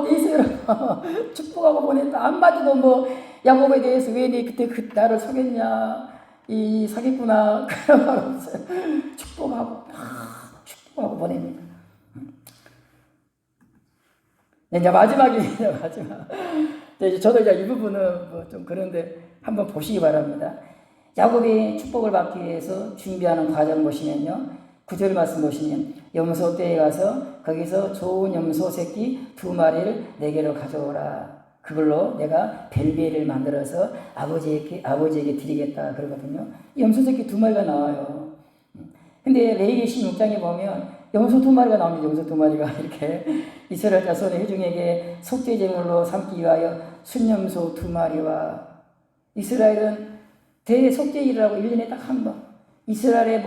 돼 있어요 여러분. 축복하고 보냈다. 한마디도 뭐 야곱에 대해서 왜 니 그때 나를 속였냐 이 사기꾼아 그런 말 없어요. 축복하고 보냅니다. 이제 마지막입니다. 마지막. 이제 저도 이제 이 부분은 뭐 좀 그런데 한번 보시기 바랍니다. 야곱이 축복을 받기 위해서 준비하는 과정 보시면요. 9절 말씀 보시면 염소 떼에 가서 거기서 좋은 염소 새끼 2마리를 내게로 가져오라. 그걸로 내가 벨베를 만들어서 아버지에게 드리겠다 그러거든요. 염소 새끼 2마리가 나와요. 근데 레위기 16장에 보면 염소 2마리가 나옵니다. 염소 2마리가 이렇게 이스라엘 자손의 회중에게 속죄 제물로 삼기 위하여 순염소 2마리와 이스라엘은 대속죄일이라고 1년에 딱 한 번 이스라엘의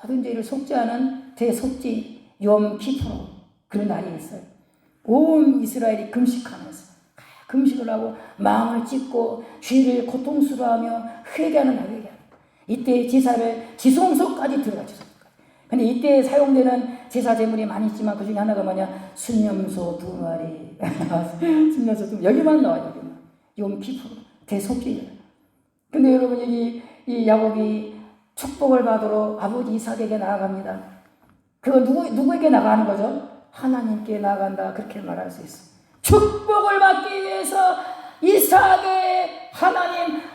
모든 죄를 속죄하는 대속죄 염키푸르 그런 날이 있어요. 온 이스라엘이 금식하면서 금식을 하고 마음을 찢고 죄를 고통스러워하며 회개하는 날 회개하는. 이때 제사를 지성소까지 들어가죠. 근데 이때 사용되는 제사 제물이 많이 있지만 그 중에 하나가 뭐냐? 순염소 2마리. 순염소 2마리. 여기만 나와요. 여기만. 염키푸르 대속죄일. 근데 여러분 여기 이 야곱이 축복을 받으러 아버지 이삭에게 나아갑니다. 그건 누구에게 나가는 거죠? 하나님께 나간다. 그렇게 말할 수 있어. 축복을 받기 위해서 이삭의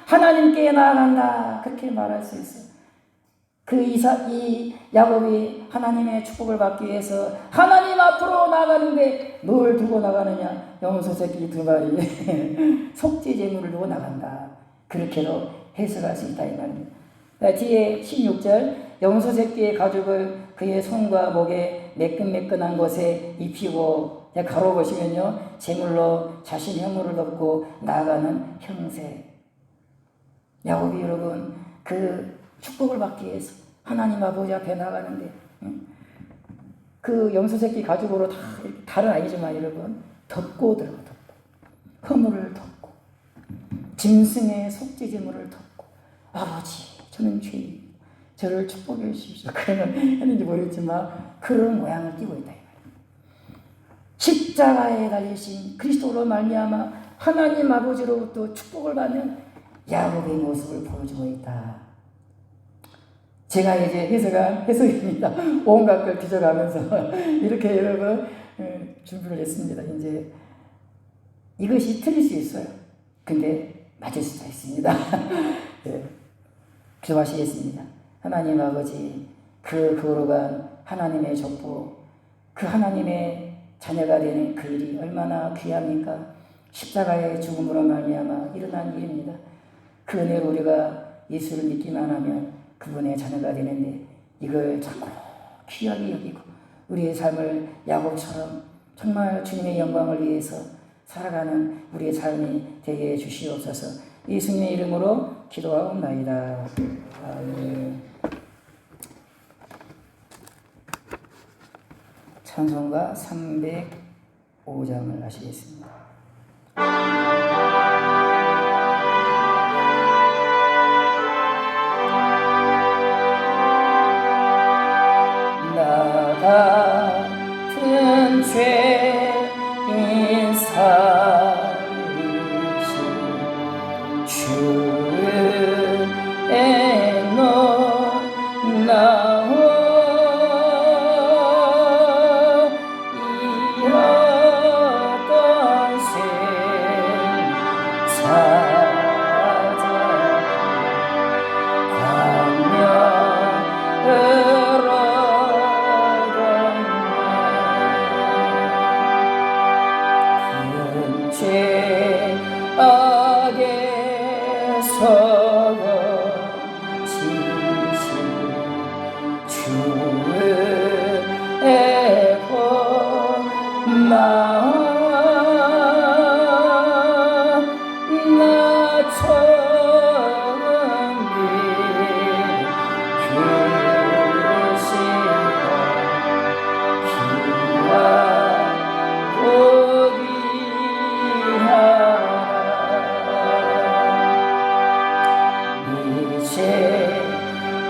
하나님께 나아간다. 그렇게 말할 수 있어. 이 야곱이 하나님의 축복을 받기 위해서 하나님 앞으로 나가는데 뭘 두고 나가느냐? 염소 새끼 2마리 속죄 제물을 두고 나간다. 그렇게도 해석할 수 있다 이 말입니다. 뒤에 16절 염소 새끼의 가죽을 그의 손과 목에 매끈매끈한 곳에 입히고 가로 보시면요 제물로 자신의 혐오를 덮고 나아가는 형세. 야곱이 여러분 그 축복을 받기 위해서 하나님 아버지 앞에 나가는데 그 염소 새끼 가죽으로 다른 아니지만 여러분 덮고 들어가 허물을 덮고 짐승의 속죄 제물을 덮고 아버지 저는 죄인 저를 축복해 주십시오. 그러면 했는지 모르겠지만 그런 모양을 띠고 있다. 십자가에 달리신 그리스도로 말미암아 하나님 아버지로부터 축복을 받는 야곱의 모습을 보여주고 있다. 제가 이제 해석입니다. 온갖 걸 뒤져가면서 이렇게 여러분 준비를 했습니다. 이제 이것이 틀릴 수 있어요. 근데 맞을 수도 있습니다. 네. 기도하시겠습니다. 하나님 아버지, 그 거룩한 하나님의 족보, 그 하나님의 자녀가 되는 그 일이 얼마나 귀합니까? 십자가의 죽음으로 말미암아 일어난 일입니다. 그 은혜로 우리가 예수를 믿기만 하면 그분의 자녀가 되는데 이걸 자꾸 귀하게 여기고 우리의 삶을 야곱처럼 정말 주님의 영광을 위해서 살아가는 우리의 삶이 되게 해주시옵소서. 예수님의 이름으로 기도하옵나이다. 아멘. 찬송가 305장을 하시겠습니다. 나 같은 죄인 살리신 주의 너 나오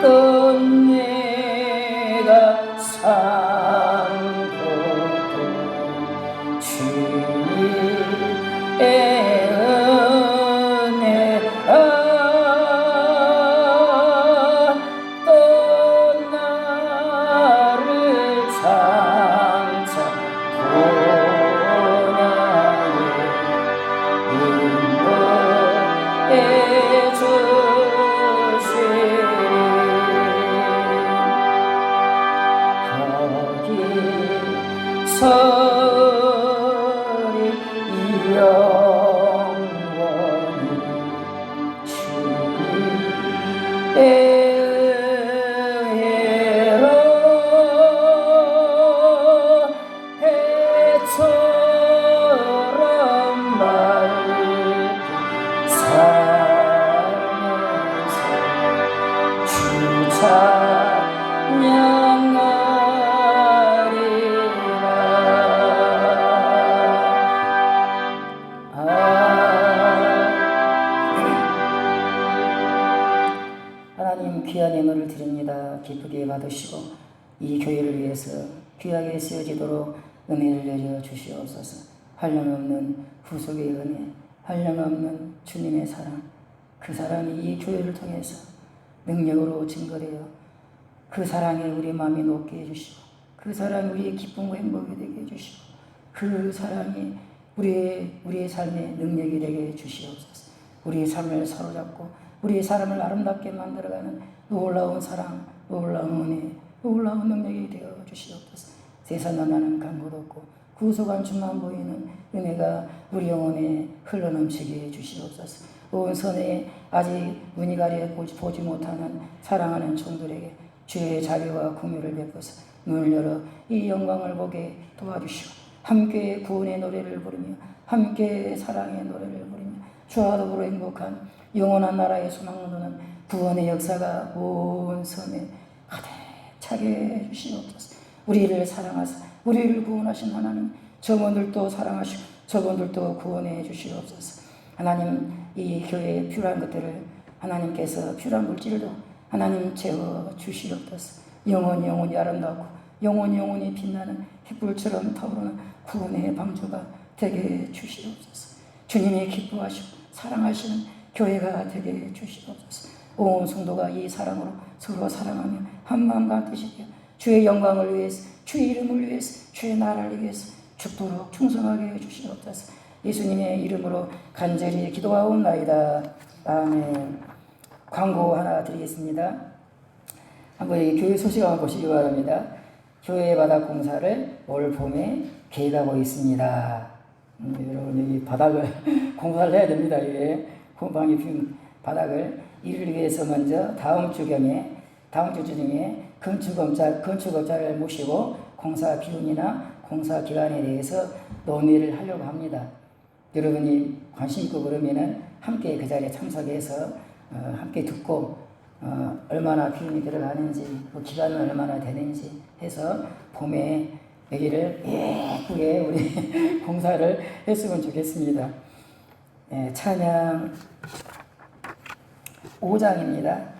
이었던 내가 산 것도 주님의 은혜라. 또 나를 장차 고난의 인도해 서리 영원히 주님의 은혜로 해처럼 맑게 살면서 주 찬양하리라. 하나님 귀한 예물을 드립니다. 기쁘게 받으시고 이 교회를 위해서 귀하게 쓰여지도록 은혜를 내려 주시옵소서. 한량없는 후속의 은혜, 한량없는 주님의 사랑, 그 사랑이 이 교회를 통해서 능력으로 증거되어 그 사랑에 우리 마음이 높게 해주시고 그 사랑이 우리의 기쁨과 행복이 되게 해주시고 그 사랑이 우리의 삶의 능력이 되게 해주시옵소서. 우리의 삶을 사로잡고 우리의 사람을 아름답게 만들어가는 놀라운 사랑, 놀라운 은혜, 놀라운 능력이 되어 주시옵소서. 세상 나는 강구도 없고 구속한 주만 보이는 은혜가 우리 영혼에 흘러넘치게 해주시옵소서. 온 선에 아직 눈이 가려 보지 못하는 사랑하는 종들에게 주의 자비와 긍휼을 베푸사 눈을 열어 이 영광을 보게 도와주시고 함께 구원의 노래를 부르며 함께 사랑의 노래를 부르며 주와 더불어 행복한 영원한 나라의 소망을 두는 구원의 역사가 온 선에 가득차게 해주시옵소서. 우리를 사랑하사 우리를 구원하신 하나님, 저분들도 사랑하시고 저분들도 구원해 주시옵소서. 하나님, 이 교회에 필요한 것들을 하나님께서 필요한 물질도 하나님 채워 주시옵소서. 영원히 아름답고 영원히 빛나는 햇불처럼 타오르는 구원의 방주가 되게 주시옵소서. 주님이 기뻐하시고 사랑하시는 교회가 되게 주시옵소서. 온 성도가 이 사랑으로 서로 사랑하며 한마음 같으시며 주의 영광을 위해서, 주의 이름을 위해서, 주의 나라를 위해서 죽도록 충성하게 해주시옵소서. 예수님의 이름으로 간절히 기도하옵나이다. 아멘. 광고 하나 드리겠습니다. 한번 이 교회 소식 한번 보시기 바랍니다. 교회 바닥 공사를 올 봄에 계획하고 있습니다. 여러분 여기 바닥을 공사를 해야 됩니다. 예. 후방이 빈 바닥을 이를 위해서 먼저 다음 주 중에 건축업자를 모시고 공사 기준이나 공사 기간에 대해서 논의를 하려고 합니다. 여러분이 관심 있고 그러면은 함께 그 자리에 참석해서 함께 듣고 얼마나 비용이 들어가는지 그 기간은 얼마나 되는지 해서 봄에 여기를 예쁘게 우리 공사를 했으면 좋겠습니다. 찬양 5장입니다.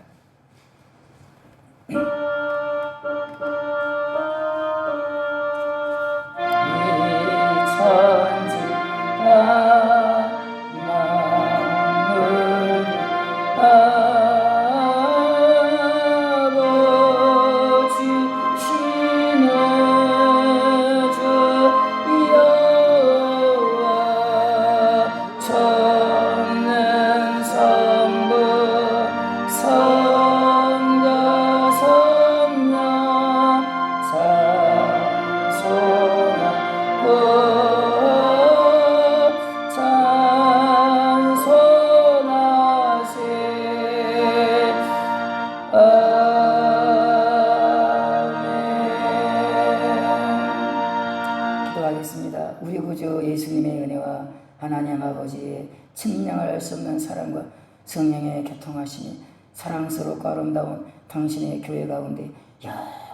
기도하겠습니다. 우리 구주 예수님의 은혜와 하나님 아버지의 측량할 수 없는 사랑과 성령의 교통하심이 사랑스럽고 아름다운 당신의 교회 가운데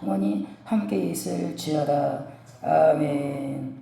영원히 함께 있을지어다. 아멘.